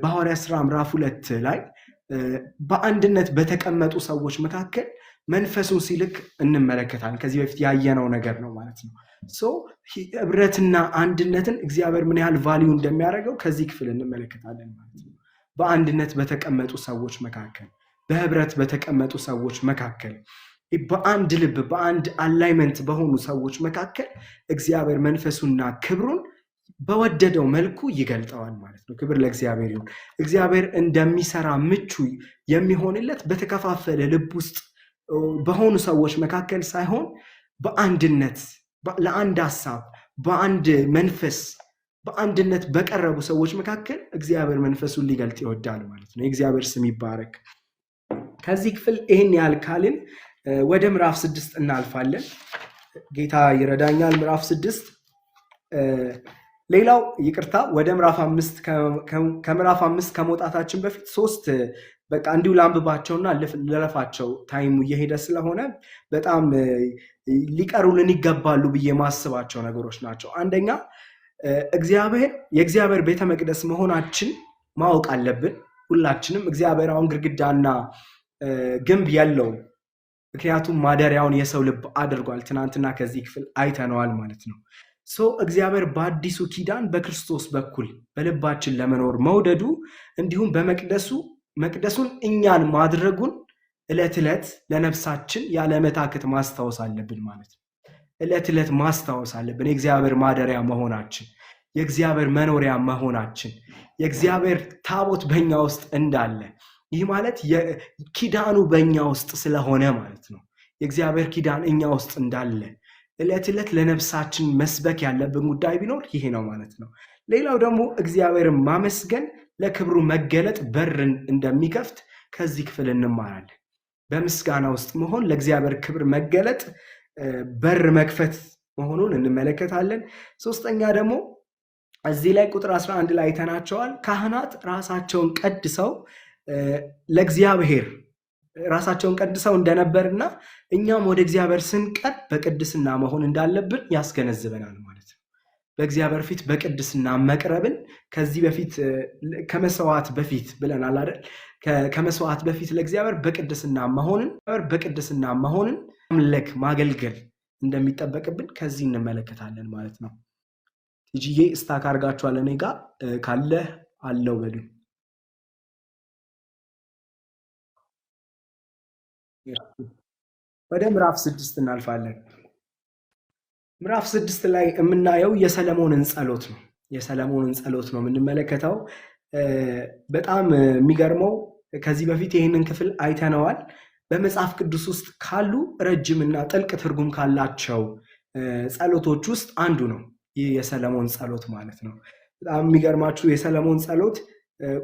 በሐዋርያት ሥራ ምዕራፍ 2 ላይ በአንድነት በተቀመጡ ሰዎች መካከል መንፈሱን ሲልክ እንመለከታለን። ከዚህ በፊት ያየነው ነገር ነው ማለት ነው። ህብረትና አንድነትን እግዚአብሔር ምን ያህል ቫልዩ እንደሚያደርገው ከዚህ ክፍል እንመለከታለን ማለት ነው። በአንድነት በተቀመጡ ሰዎች መካከል፣ በህብረት በተቀመጡ ሰዎች መካከል፣ በአንድ ልብ በአንድ አላይመንት በሆኑ ሰዎች መካከል እግዚአብሔር መንፈሱና ክብሩን በወደደው መልኩ ይገልጠዋል ማለት ነው። ክብር ለእግዚአብሔር ይሁን። እግዚአብሔር እንደሚሰራ ምቹ የሚሆንለት በተከፋፈለ ልብ ውስጥ በሆኑ ሰዎች መካከል ሳይሆን በአንድነት ለአንድ ሐሳብ በአንድ መንፈስ በአንድነት በቀረቡ ሰዎች መካከል እግዚአብሔር መንፈሱን ሊገልጥ ይወዳል ማለት ነው። የእግዚአብሔር ስም ይባረክ። ከዚህ ክፍል ይህን ያህል ካልን ወደ ምዕራፍ 6 እናልፋለን። ጌታ ይረዳኛል። ምዕራፍ 6 ሌላው ይቅርታ ወደ ምዕራፍ 5 ከምዕራፍ 5 ከመውጣታችን በፊት 3 በቃ እንዲሁ ላንብባቸውና ለለፋቸው ታይሙ እየሄደ ስለሆነ በጣም ሊቀሩልን ይገባሉ ብዬ ማስባቸው ነገሮች ናቸው። አንደኛ የእግዚአብሔር ቤተ መቅደስ መሆናችን ማወቅ አለብን። ሁላችንም እግዚአብሔር አሁን ግድግዳና ግንብ የለውም። ምክንያቱም ማደሪያውን የሰው ልብ አድርጓል። ትናንትና ከዚህ ክፍል አይተነዋል ማለት ነው። እግዚአብሔር በአዲሱ ኪዳን በክርስቶስ በኩል በልባችን ለመኖር መውደዱ እንዲሁም መቅደሱን እኛን ማድረጉን ዕለት ዕለት ለነፍሳችን ያለ መታከት ማስታወስ አለብን ማለት ነው። ዕለት ዕለት ማስታወስ አለብን የእግዚአብሔር ማደሪያ መሆናችን፣ የእግዚአብሔር መኖሪያ መሆናችን፣ የእግዚአብሔር ታቦት በእኛ ውስጥ እንዳለ። ይህ ማለት ኪዳኑ በእኛ ውስጥ ስለሆነ ማለት ነው። የእግዚአብሔር ኪዳን እኛ ውስጥ እንዳለ ዕለት ዕለት ለነፍሳችን መስበክ ያለብን ጉዳይ ቢኖር ይሄ ነው ማለት ነው። ሌላው ደግሞ እግዚአብሔርን ማመስገን ለክብሩ መገለጥ በርን እንደሚከፍት ከዚህ ክፍል እንማራለን። በምስጋና ውስጥ መሆን ለእግዚአብሔር ክብር መገለጥ በር መክፈት መሆኑን እንመለከታለን። ሶስተኛ ደግሞ እዚህ ላይ ቁጥር 11 ላይ አይተናቸዋል። ካህናት ራሳቸውን ቀድሰው ለእግዚአብሔር ራሳቸውን ቀድሰው እንደነበርና እኛም ወደ እግዚአብሔር ስንቀርብ በቅድስና መሆን እንዳለብን ያስገነዝበናል ማለት ነው። በእግዚአብሔር ፊት በቅድስና መቅረብን ከዚህ በፊት ከመስዋዕት በፊት ብለናል አይደል? ከመስዋዕት በፊት ለእግዚአብሔር በቅድስና መሆንን ማምለክ ማገልገል እንደሚጠበቅብን ከዚህ እንመለከታለን ማለት ነው። ትጂዬ ስታክ አድርጋችኋል። እኔ ጋር ካለ አለው በሉ። ወደ ምዕራፍ 6 እናልፋለን። ምዕራፍ 6 ላይ የምናየው የሰለሞንን ጸሎት ነው። የሰለሞንን ጸሎት ነው የምንመለከተው። በጣም የሚገርመው ከዚህ በፊት ይህንን ክፍል አይተነዋል። በመጽሐፍ ቅዱስ ውስጥ ካሉ ረጅምና ጥልቅ ትርጉም ካላቸው ጸሎቶች ውስጥ አንዱ ነው ይህ የሰለሞን ጸሎት ማለት ነው። በጣም የሚገርማችሁ የሰለሞን ጸሎት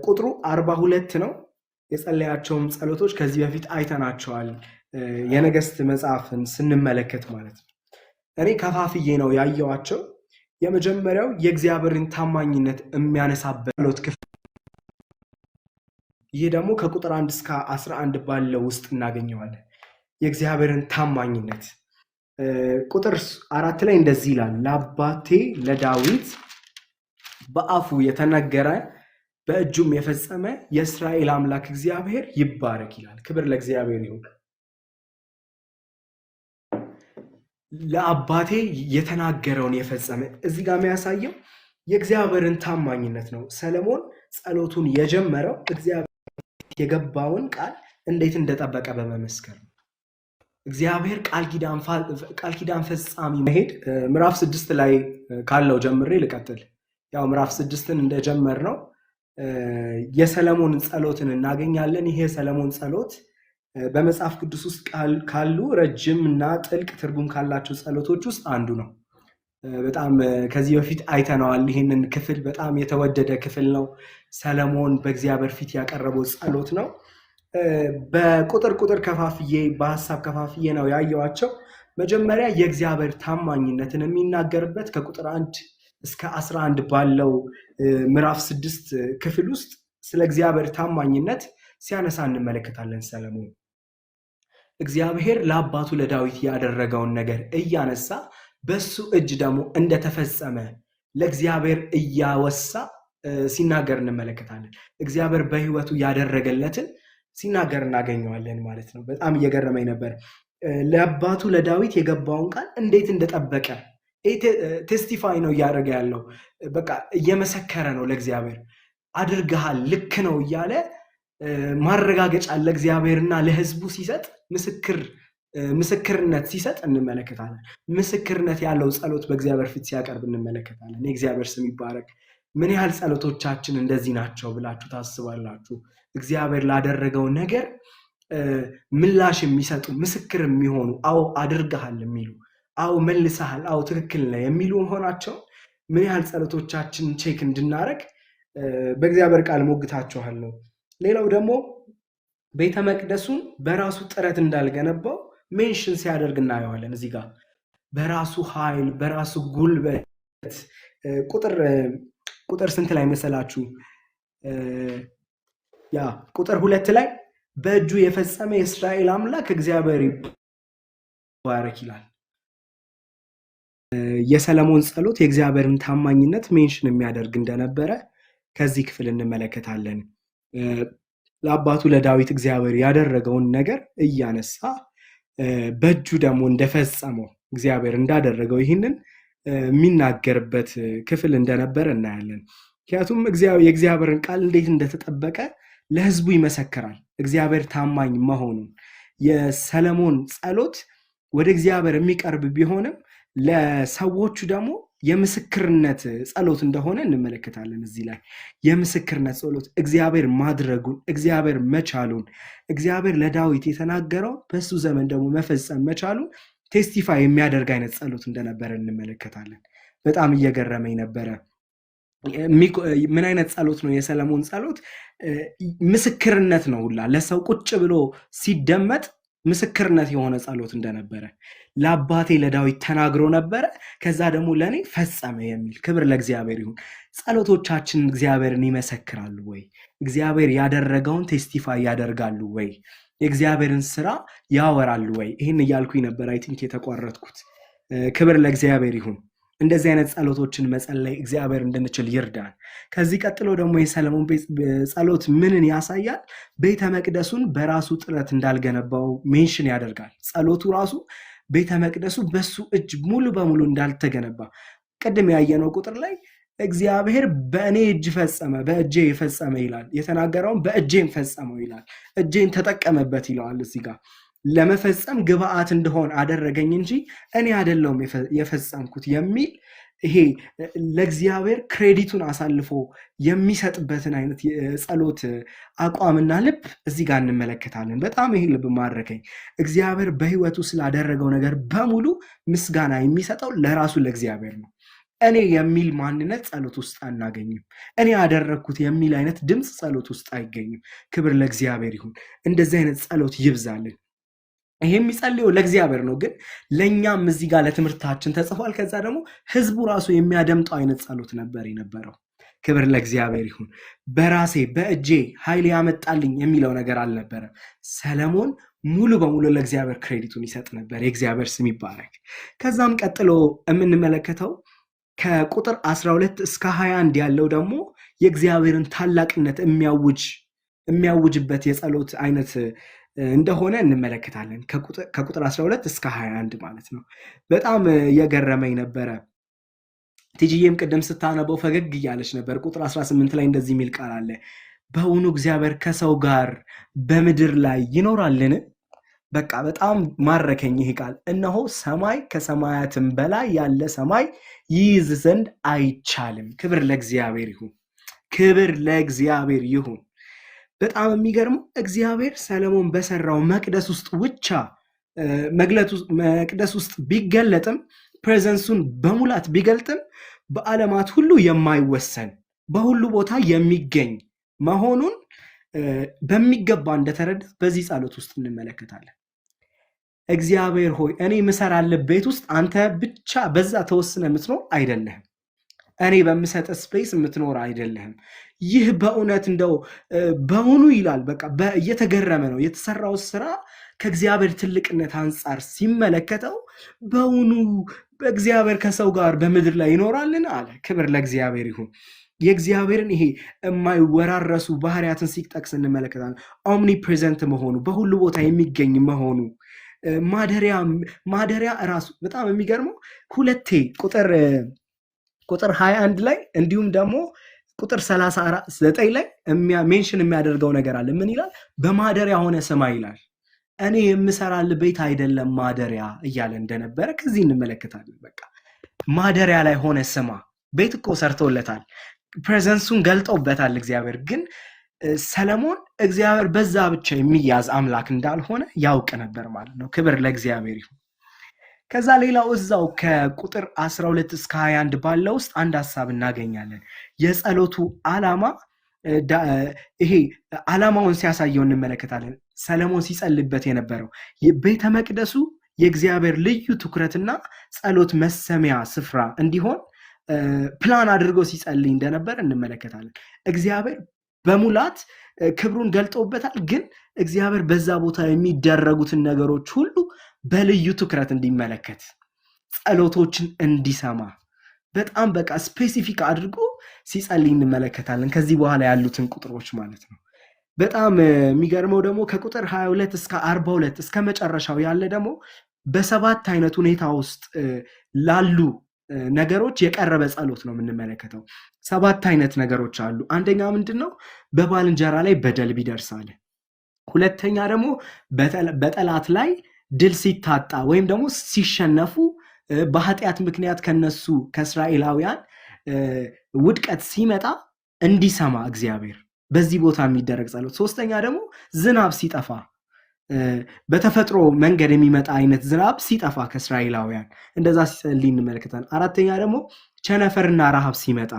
ቁጥሩ 42 ነው። የጸለያቸውም ጸሎቶች ከዚህ በፊት አይተናቸዋል የነገስት መጽሐፍን ስንመለከት ማለት ነው። እኔ ከፋፍዬ ነው ያየዋቸው። የመጀመሪያው የእግዚአብሔርን ታማኝነት የሚያነሳበት ጸሎት ክፍል፣ ይህ ደግሞ ከቁጥር 1 እስከ 11 ባለው ውስጥ እናገኘዋለን። የእግዚአብሔርን ታማኝነት ቁጥር 4 ላይ እንደዚህ ይላል፣ ለአባቴ ለዳዊት በአፉ የተነገረ በእጁም የፈጸመ የእስራኤል አምላክ እግዚአብሔር ይባረክ ይላል። ክብር ለእግዚአብሔር ይሁን። ለአባቴ የተናገረውን የፈጸመ እዚህ ጋር የሚያሳየው የእግዚአብሔርን ታማኝነት ነው። ሰለሞን ጸሎቱን የጀመረው እግዚአብሔር የገባውን ቃል እንዴት እንደጠበቀ በመመስከር ነው። እግዚአብሔር ቃል ኪዳን ፈጻሚ መሄድ ምዕራፍ 6 ላይ ካለው ጀምሬ ልቀጥል። ያው ምዕራፍ 6ን እንደጀመር ነው የሰለሞን ጸሎትን እናገኛለን። ይሄ የሰለሞን ጸሎት በመጽሐፍ ቅዱስ ውስጥ ካሉ ረጅም እና ጥልቅ ትርጉም ካላቸው ጸሎቶች ውስጥ አንዱ ነው። በጣም ከዚህ በፊት አይተነዋል። ይህንን ክፍል በጣም የተወደደ ክፍል ነው። ሰለሞን በእግዚአብሔር ፊት ያቀረበው ጸሎት ነው። በቁጥር ከፋፍዬ በሀሳብ ከፋፍዬ ነው ያየዋቸው። መጀመሪያ የእግዚአብሔር ታማኝነትን የሚናገርበት ከቁጥር 1 እስከ 11 ባለው ምዕራፍ 6 ክፍል ውስጥ ስለ እግዚአብሔር ታማኝነት ሲያነሳ እንመለከታለን። ሰለሞን እግዚአብሔር ለአባቱ ለዳዊት ያደረገውን ነገር እያነሳ በሱ እጅ ደግሞ እንደተፈጸመ ለእግዚአብሔር እያወሳ ሲናገር እንመለከታለን። እግዚአብሔር በሕይወቱ ያደረገለትን ሲናገር እናገኘዋለን ማለት ነው። በጣም እየገረመኝ ነበር። ለአባቱ ለዳዊት የገባውን ቃል እንዴት እንደጠበቀ ቴስቲፋይ ነው እያደረገ ያለው። በቃ እየመሰከረ ነው ለእግዚአብሔር አድርገሃል፣ ልክ ነው እያለ ማረጋገጫ ለእግዚአብሔርና ለሕዝቡ ሲሰጥ ምስክርነት ሲሰጥ እንመለከታለን። ምስክርነት ያለው ጸሎት በእግዚአብሔር ፊት ሲያቀርብ እንመለከታለን። የእግዚአብሔር ስም ይባረክ። ምን ያህል ጸሎቶቻችን እንደዚህ ናቸው ብላችሁ ታስባላችሁ? እግዚአብሔር ላደረገው ነገር ምላሽ የሚሰጡ ምስክር የሚሆኑ አዎ አድርገሃል የሚሉ አዎ መልሰሃል፣ አዎ ትክክል ነው የሚሉ መሆናቸው ምን ያህል ጸሎቶቻችንን ቼክ እንድናደርግ በእግዚአብሔር ቃል ሞግታችኋለሁ። ሌላው ደግሞ ቤተ መቅደሱን በራሱ ጥረት እንዳልገነባው ሜንሽን ሲያደርግ እናየዋለን። እዚህ ጋር በራሱ ኃይል በራሱ ጉልበት ቁጥር ስንት ላይ መሰላችሁ? ያ ቁጥር 2 ላይ በእጁ የፈጸመ የእስራኤል አምላክ እግዚአብሔር ይባረክ ይላል። የሰለሞን ጸሎት የእግዚአብሔርን ታማኝነት ሜንሽን የሚያደርግ እንደነበረ ከዚህ ክፍል እንመለከታለን። ለአባቱ ለዳዊት እግዚአብሔር ያደረገውን ነገር እያነሳ በእጁ ደግሞ እንደፈጸመው እግዚአብሔር እንዳደረገው ይህንን የሚናገርበት ክፍል እንደነበረ እናያለን። ምክንያቱም የእግዚአብሔርን ቃል እንዴት እንደተጠበቀ ለሕዝቡ ይመሰክራል፣ እግዚአብሔር ታማኝ መሆኑን። የሰለሞን ጸሎት ወደ እግዚአብሔር የሚቀርብ ቢሆንም ለሰዎቹ ደግሞ የምስክርነት ጸሎት እንደሆነ እንመለከታለን። እዚህ ላይ የምስክርነት ጸሎት እግዚአብሔር ማድረጉን፣ እግዚአብሔር መቻሉን፣ እግዚአብሔር ለዳዊት የተናገረው በሱ ዘመን ደግሞ መፈጸም መቻሉን ቴስቲፋይ የሚያደርግ አይነት ጸሎት እንደነበረ እንመለከታለን። በጣም እየገረመኝ ነበረ። ምን አይነት ጸሎት ነው የሰለሞን ጸሎት? ምስክርነት ነው ሁላ ለሰው ቁጭ ብሎ ሲደመጥ ምስክርነት የሆነ ጸሎት እንደነበረ ለአባቴ ለዳዊት ተናግሮ ነበረ፣ ከዛ ደግሞ ለእኔ ፈጸመ የሚል ክብር ለእግዚአብሔር ይሁን። ጸሎቶቻችን እግዚአብሔርን ይመሰክራሉ ወይ? እግዚአብሔር ያደረገውን ቴስቲፋይ ያደርጋሉ ወይ? የእግዚአብሔርን ስራ ያወራሉ ወይ? ይህን እያልኩኝ ነበር አይ ቲንክ የተቋረጥኩት። ክብር ለእግዚአብሔር ይሁን። እንደዚህ አይነት ጸሎቶችን መጸለይ እግዚአብሔር እንድንችል ይርዳን። ከዚህ ቀጥሎ ደግሞ የሰለሞን ጸሎት ምንን ያሳያል? ቤተ መቅደሱን በራሱ ጥረት እንዳልገነባው ሜንሽን ያደርጋል። ጸሎቱ ራሱ ቤተ መቅደሱ በሱ እጅ ሙሉ በሙሉ እንዳልተገነባ ቅድም ያየነው ቁጥር ላይ እግዚአብሔር በእኔ እጅ ፈጸመ፣ በእጄ የፈጸመ ይላል። የተናገረውን በእጄን ፈጸመው ይላል። እጄን ተጠቀመበት ይለዋል። እዚህ ጋር ለመፈጸም ግብአት እንደሆን አደረገኝ እንጂ እኔ አይደለሁም የፈጸምኩት የሚል ይሄ ለእግዚአብሔር ክሬዲቱን አሳልፎ የሚሰጥበትን አይነት የጸሎት አቋምና ልብ እዚህ ጋር እንመለከታለን። በጣም ይሄ ልብ ማረከኝ። እግዚአብሔር በህይወቱ ስላደረገው ነገር በሙሉ ምስጋና የሚሰጠው ለራሱ ለእግዚአብሔር ነው። እኔ የሚል ማንነት ጸሎት ውስጥ አናገኝም። እኔ ያደረግኩት የሚል አይነት ድምፅ ጸሎት ውስጥ አይገኝም። ክብር ለእግዚአብሔር ይሁን። እንደዚህ አይነት ጸሎት ይብዛልን። ይሄ የሚጸልየው ለእግዚአብሔር ነው፣ ግን ለእኛም እዚህ ጋር ለትምህርታችን ተጽፏል። ከዛ ደግሞ ህዝቡ ራሱ የሚያደምጠው አይነት ጸሎት ነበር የነበረው። ክብር ለእግዚአብሔር ይሁን። በራሴ በእጄ ኃይል ያመጣልኝ የሚለው ነገር አልነበረም። ሰለሞን ሙሉ በሙሉ ለእግዚአብሔር ክሬዲቱን ይሰጥ ነበር። የእግዚአብሔር ስም ይባረክ። ከዛም ቀጥሎ የምንመለከተው ከቁጥር 12 እስከ 21 ያለው ደግሞ የእግዚአብሔርን ታላቅነት የሚያውጅበት የጸሎት አይነት እንደሆነ እንመለከታለን። ከቁጥር 12 እስከ 21 ማለት ነው። በጣም የገረመኝ ነበረ። ቲጂዬም ቅድም ስታነበው ፈገግ እያለች ነበር። ቁጥር 18 ላይ እንደዚህ የሚል ቃል አለ። በእውኑ እግዚአብሔር ከሰው ጋር በምድር ላይ ይኖራልን? በቃ በጣም ማረከኝ ይህ ቃል። እነሆ ሰማይ ከሰማያትም በላይ ያለ ሰማይ ይይዝ ዘንድ አይቻልም። ክብር ለእግዚአብሔር ይሁን። ክብር ለእግዚአብሔር ይሁን። በጣም የሚገርመው እግዚአብሔር ሰለሞን በሰራው መቅደስ ውስጥ ብቻ መቅደስ ውስጥ ቢገለጥም ፕሬዘንሱን በሙላት ቢገልጥም በዓለማት ሁሉ የማይወሰን በሁሉ ቦታ የሚገኝ መሆኑን በሚገባ እንደተረዳ በዚህ ጸሎት ውስጥ እንመለከታለን። እግዚአብሔር ሆይ እኔ ምሰራልህ ቤት ውስጥ አንተ ብቻ በዛ ተወስነ የምትኖር አይደለህም። እኔ በምሰጥ ስፔስ የምትኖር አይደለህም። ይህ በእውነት እንደው በውኑ ይላል። በቃ እየተገረመ ነው የተሰራው ስራ ከእግዚአብሔር ትልቅነት አንጻር ሲመለከተው በውኑ እግዚአብሔር ከሰው ጋር በምድር ላይ ይኖራልን አለ። ክብር ለእግዚአብሔር ይሁን። የእግዚአብሔርን ይሄ የማይወራረሱ ባህሪያትን ሲጠቅስ እንመለከታለን። ኦምኒ ፕሬዘንት መሆኑ፣ በሁሉ ቦታ የሚገኝ መሆኑ፣ ማደሪያ እራሱ በጣም የሚገርመው ሁለቴ ቁጥር 21 ላይ እንዲሁም ደግሞ ቁጥር 39 ላይ ሜንሽን የሚያደርገው ነገር አለ። ምን ይላል? በማደሪያ ሆነ ስማ ይላል። እኔ የምሰራልህ ቤት አይደለም ማደሪያ እያለ እንደነበረ ከዚህ እንመለከታለን። በቃ ማደሪያ ላይ ሆነ ስማ። ቤት እኮ ሰርቶለታል፣ ፕሬዘንሱን ገልጦበታል እግዚአብሔር። ግን ሰለሞን እግዚአብሔር በዛ ብቻ የሚያዝ አምላክ እንዳልሆነ ያውቅ ነበር ማለት ነው። ክብር ለእግዚአብሔር ይሁን። ከዛ ሌላው እዛው ከቁጥር 12 እስከ 21 ባለው ውስጥ አንድ ሐሳብ እናገኛለን። የጸሎቱ ዓላማ ይሄ ዓላማውን ሲያሳየው እንመለከታለን። ሰለሞን ሲጸልይበት የነበረው። ቤተ መቅደሱ የእግዚአብሔር ልዩ ትኩረትና ጸሎት መሰሚያ ስፍራ እንዲሆን ፕላን አድርጎ ሲጸልይ እንደነበር እንመለከታለን። እግዚአብሔር በሙላት ክብሩን ገልጦበታል። ግን እግዚአብሔር በዛ ቦታ የሚደረጉትን ነገሮች ሁሉ በልዩ ትኩረት እንዲመለከት፣ ጸሎቶችን እንዲሰማ በጣም በቃ ስፔሲፊክ አድርጎ ሲጸልይ እንመለከታለን። ከዚህ በኋላ ያሉትን ቁጥሮች ማለት ነው። በጣም የሚገርመው ደግሞ ከቁጥር 22 እስከ 42 እስከ መጨረሻው ያለ ደግሞ በሰባት አይነት ሁኔታ ውስጥ ላሉ ነገሮች የቀረበ ጸሎት ነው የምንመለከተው። ሰባት አይነት ነገሮች አሉ። አንደኛ ምንድነው? በባልንጀራ ላይ በደል ቢደርሳል። ሁለተኛ ደግሞ በጠላት ላይ ድል ሲታጣ ወይም ደግሞ ሲሸነፉ በኃጢአት ምክንያት ከነሱ ከእስራኤላውያን ውድቀት ሲመጣ እንዲሰማ እግዚአብሔር በዚህ ቦታ የሚደረግ ጸሎት። ሶስተኛ ደግሞ ዝናብ ሲጠፋ በተፈጥሮ መንገድ የሚመጣ አይነት ዝናብ ሲጠፋ ከእስራኤላውያን እንደዛ ሲጸልይ እንመለከታለን። አራተኛ ደግሞ ቸነፈርና ረሃብ ሲመጣ።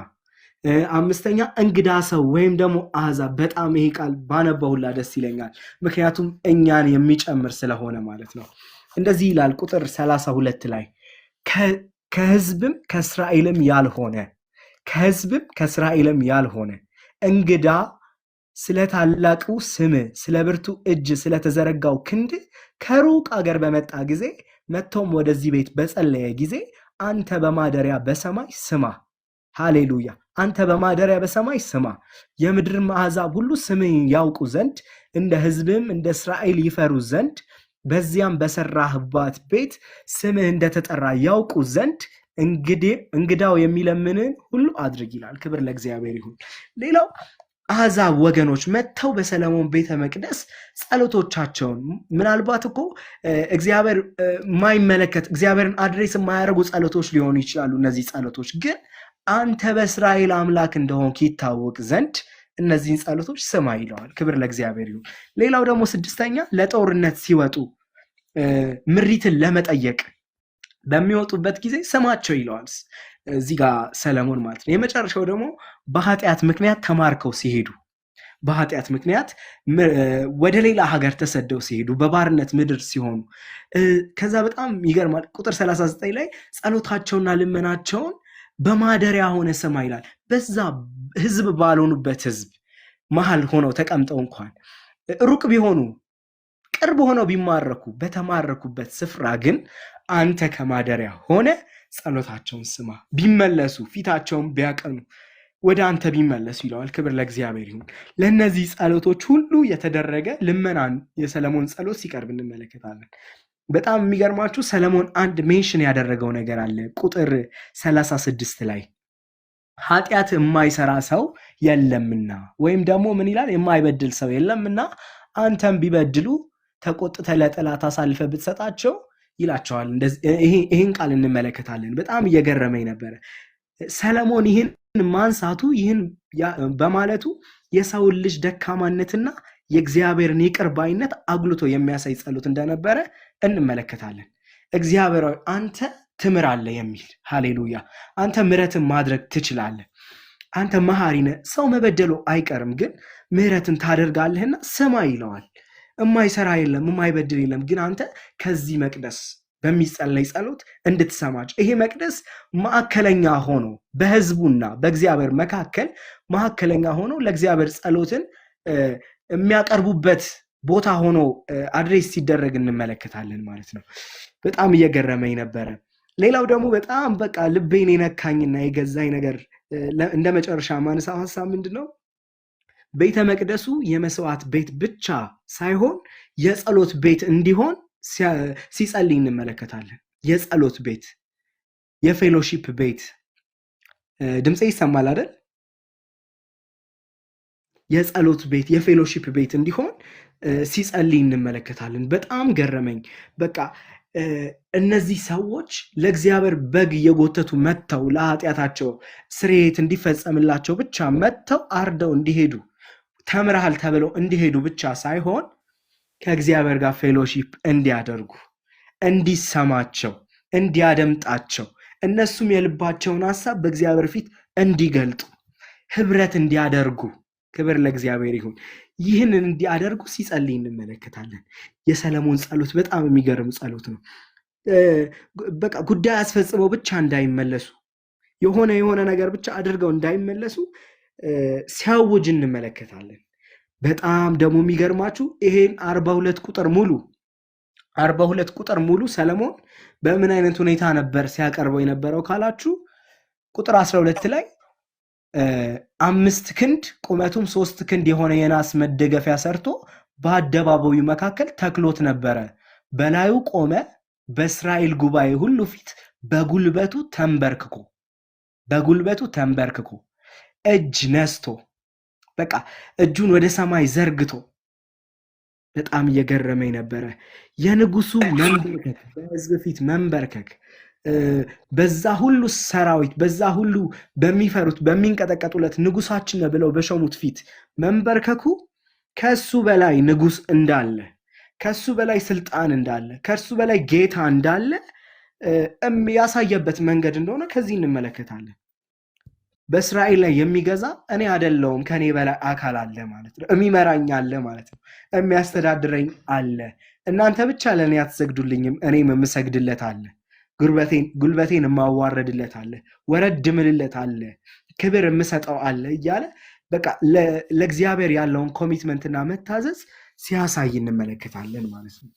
አምስተኛ እንግዳ ሰው ወይም ደግሞ አሕዛብ። በጣም ይሄ ቃል ባነበውላ ደስ ይለኛል፣ ምክንያቱም እኛን የሚጨምር ስለሆነ ማለት ነው። እንደዚህ ይላል ቁጥር 32 ላይ ከሕዝብም ከእስራኤልም ያልሆነ እንግዳ ስለ ታላቁ ስም ስለ ብርቱ እጅ ስለተዘረጋው ክንድ ከሩቅ አገር በመጣ ጊዜ መጥቶም ወደዚህ ቤት በጸለየ ጊዜ አንተ በማደሪያ በሰማይ ስማ። ሃሌሉያ! አንተ በማደሪያ በሰማይ ስማ። የምድር አሕዛብ ሁሉ ስምን ያውቁ ዘንድ እንደ ሕዝብም እንደ እስራኤል ይፈሩ ዘንድ በዚያም በሰራህባት ቤት ስምህ እንደተጠራ ያውቁ ዘንድ እንግዳው የሚለምንን ሁሉ አድርግ ይላል። ክብር ለእግዚአብሔር ይሁን። ሌላው አሕዛብ ወገኖች መጥተው በሰለሞን ቤተ መቅደስ ጸሎቶቻቸውን ምናልባት እኮ እግዚአብሔር የማይመለከት እግዚአብሔርን አድሬስ የማያደርጉ ጸሎቶች ሊሆኑ ይችላሉ። እነዚህ ጸሎቶች ግን አንተ በእስራኤል አምላክ እንደሆንክ ይታወቅ ዘንድ እነዚህን ጸሎቶች ስማ ይለዋል። ክብር ለእግዚአብሔር ይሁን። ሌላው ደግሞ ስድስተኛ ለጦርነት ሲወጡ ምሪትን ለመጠየቅ በሚወጡበት ጊዜ ስማቸው ይለዋል እዚህ ጋር ሰለሞን ማለት ነው። የመጨረሻው ደግሞ በኃጢአት ምክንያት ተማርከው ሲሄዱ፣ በኃጢአት ምክንያት ወደ ሌላ ሀገር ተሰደው ሲሄዱ፣ በባርነት ምድር ሲሆኑ ከዛ በጣም ይገርማል። ቁጥር 39 ላይ ጸሎታቸውና ልመናቸውን በማደሪያ ሆነ ስማ ይላል። በዛ ህዝብ ባልሆኑበት ህዝብ መሃል ሆነው ተቀምጠው እንኳን ሩቅ ቢሆኑ ቅርብ ሆነው ቢማረኩ በተማረኩበት ስፍራ ግን አንተ ከማደሪያ ሆነ ጸሎታቸውን ስማ። ቢመለሱ ፊታቸውን ቢያቀኑ ወደ አንተ ቢመለሱ ይለዋል። ክብር ለእግዚአብሔር ይሁን። ለእነዚህ ጸሎቶች ሁሉ የተደረገ ልመናን የሰለሞን ጸሎት ሲቀርብ እንመለከታለን። በጣም የሚገርማችሁ ሰለሞን አንድ ሜንሽን ያደረገው ነገር አለ። ቁጥር 36 ላይ ኃጢአት የማይሰራ ሰው የለምና ወይም ደግሞ ምን ይላል? የማይበድል ሰው የለምና አንተም ቢበድሉ ተቆጥተ ለጠላት አሳልፈ ብትሰጣቸው ይላቸዋል። ይህን ቃል እንመለከታለን። በጣም እየገረመኝ ነበረ ሰለሞን ይህን ማንሳቱ፣ ይህን በማለቱ የሰውን ልጅ ደካማነትና የእግዚአብሔርን ይቅር ባይነት አጉልቶ የሚያሳይ ጸሎት እንደነበረ እንመለከታለን። እግዚአብሔራዊ አንተ ትምራለህ የሚል ሃሌሉያ። አንተ ምሕረትን ማድረግ ትችላለህ። አንተ መሐሪ ነህ። ሰው መበደሉ አይቀርም፣ ግን ምሕረትን ታደርጋለህና ስማ ይለዋል። የማይሰራ የለም፣ የማይበድል የለም፣ ግን አንተ ከዚህ መቅደስ በሚጸለይ ጸሎት እንድትሰማቸው። ይሄ መቅደስ ማዕከለኛ ሆኖ በህዝቡና በእግዚአብሔር መካከል ማዕከለኛ ሆኖ ለእግዚአብሔር ጸሎትን የሚያቀርቡበት ቦታ ሆኖ አድሬስ ሲደረግ እንመለከታለን ማለት ነው። በጣም እየገረመኝ ነበረ። ሌላው ደግሞ በጣም በቃ ልቤን የነካኝና የገዛኝ ነገር እንደ መጨረሻ ማነሳው ሀሳብ ምንድነው? ቤተ መቅደሱ የመስዋዕት ቤት ብቻ ሳይሆን የጸሎት ቤት እንዲሆን ሲጸልይ እንመለከታለን። የጸሎት ቤት፣ የፌሎሺፕ ቤት። ድምፄ ይሰማል አይደል? የጸሎት ቤት፣ የፌሎሺፕ ቤት እንዲሆን ሲጸልይ እንመለከታለን። በጣም ገረመኝ። በቃ እነዚህ ሰዎች ለእግዚአብሔር በግ እየጎተቱ መጥተው ለኃጢአታቸው ስርየት እንዲፈጸምላቸው ብቻ መጥተው አርደው እንዲሄዱ ተምረሃል ተብለው እንዲሄዱ ብቻ ሳይሆን ከእግዚአብሔር ጋር ፌሎሺፕ እንዲያደርጉ፣ እንዲሰማቸው፣ እንዲያደምጣቸው፣ እነሱም የልባቸውን ሐሳብ በእግዚአብሔር ፊት እንዲገልጡ፣ ህብረት እንዲያደርጉ። ክብር ለእግዚአብሔር ይሁን። ይህንን እንዲያደርጉ ሲጸልይ እንመለከታለን። የሰለሞን ጸሎት በጣም የሚገርም ጸሎት ነው። በቃ ጉዳይ አስፈጽመው ብቻ እንዳይመለሱ፣ የሆነ ነገር ብቻ አድርገው እንዳይመለሱ ሲያውጅ እንመለከታለን። በጣም ደግሞ የሚገርማችሁ ይሄን 42 ቁጥር ሙሉ ሰለሞን በምን አይነት ሁኔታ ነበር ሲያቀርበው የነበረው ካላችሁ ቁጥር 12 ላይ 5 ክንድ ቁመቱም 3 ክንድ የሆነ የናስ መደገፊያ ሰርቶ በአደባባዩ መካከል ተክሎት ነበረ። በላዩ ቆመ፣ በእስራኤል ጉባኤ ሁሉ ፊት በጉልበቱ ተንበርክኮ እጅ ነስቶ በቃ እጁን ወደ ሰማይ ዘርግቶ በጣም እየገረመኝ ነበረ። የንጉሱ መንበርከክ፣ በህዝብ ፊት መንበርከክ፣ በዛ ሁሉ ሰራዊት፣ በዛ ሁሉ በሚፈሩት በሚንቀጠቀጡለት ንጉሳችን ብለው በሾሙት ፊት መንበርከኩ ከሱ በላይ ንጉስ እንዳለ፣ ከሱ በላይ ስልጣን እንዳለ፣ ከሱ በላይ ጌታ እንዳለ ያሳየበት መንገድ እንደሆነ ከዚህ እንመለከታለን። በእስራኤል ላይ የሚገዛ እኔ አይደለሁም ከኔ በላይ አካል አለ ማለት ነው። የሚመራኝ አለ ማለት ነው። የሚያስተዳድረኝ አለ። እናንተ ብቻ ለእኔ አትሰግዱልኝም፣ እኔም የምሰግድለት አለ። ጉልበቴን የማዋረድለት አለ፣ ወረድ ምልለት አለ፣ ክብር የምሰጠው አለ እያለ በቃ ለእግዚአብሔር ያለውን ኮሚትመንትና መታዘዝ ሲያሳይ እንመለከታለን ማለት ነው።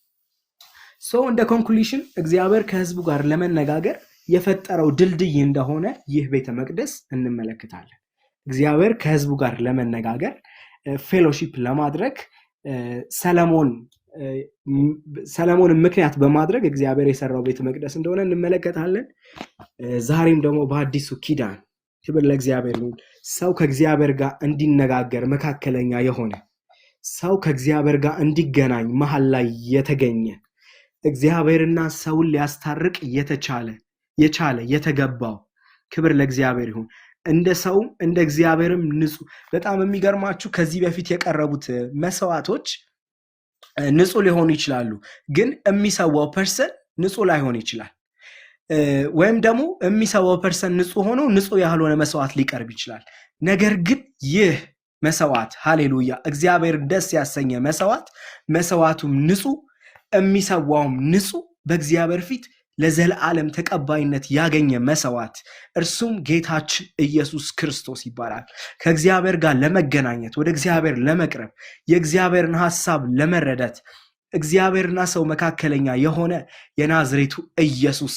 እንደ ኮንክሉዥን እግዚአብሔር ከህዝቡ ጋር ለመነጋገር የፈጠረው ድልድይ እንደሆነ ይህ ቤተ መቅደስ እንመለከታለን። እግዚአብሔር ከህዝቡ ጋር ለመነጋገር ፌሎሺፕ ለማድረግ ሰለሞንን ምክንያት በማድረግ እግዚአብሔር የሰራው ቤተ መቅደስ እንደሆነ እንመለከታለን። ዛሬም ደግሞ በአዲሱ ኪዳን ክብር ለእግዚአብሔር ይሁን፣ ሰው ከእግዚአብሔር ጋር እንዲነጋገር መካከለኛ የሆነ ሰው ከእግዚአብሔር ጋር እንዲገናኝ መሀል ላይ የተገኘ እግዚአብሔርና ሰውን ሊያስታርቅ የተገባው ክብር ለእግዚአብሔር ይሁን። እንደ ሰውም እንደ እግዚአብሔርም ንጹህ። በጣም የሚገርማችሁ ከዚህ በፊት የቀረቡት መስዋዕቶች ንጹህ ሊሆኑ ይችላሉ፣ ግን የሚሰዋው ፐርሰን ንጹህ ላይሆን ይችላል። ወይም ደግሞ የሚሰዋው ፐርሰን ንጹህ ሆኖ ንጹህ ያልሆነ መስዋዕት ሊቀርብ ይችላል። ነገር ግን ይህ መስዋዕት ሃሌሉያ እግዚአብሔር ደስ ያሰኘ መስዋዕቱም ንጹህ፣ የሚሰዋውም ንጹህ፣ በእግዚአብሔር ፊት ለዘላለም ተቀባይነት ያገኘ መስዋዕት እርሱም ጌታችን ኢየሱስ ክርስቶስ ይባላል። ከእግዚአብሔር ጋር ለመገናኘት ወደ እግዚአብሔር ለመቅረብ የእግዚአብሔርን ሐሳብ ለመረዳት እግዚአብሔርና ሰው መካከለኛ የሆነ የናዝሬቱ ኢየሱስ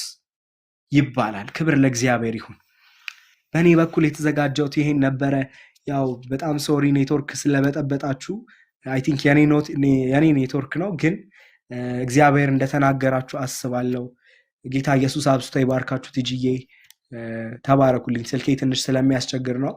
ይባላል። ክብር ለእግዚአብሔር ይሁን። በእኔ በኩል የተዘጋጀሁት ይሄን ነበረ። ያው በጣም ሶሪ ኔትወርክ ስለበጠበጣችሁ። አይ ቲንክ የኔ ኔትወርክ ነው፣ ግን እግዚአብሔር እንደተናገራችሁ አስባለሁ። ጌታ ኢየሱስ አብዝቶ ይባርካችሁ። ትጅዬ ተባረኩልኝ። ስልኬ ትንሽ ስለሚያስቸግር ነው።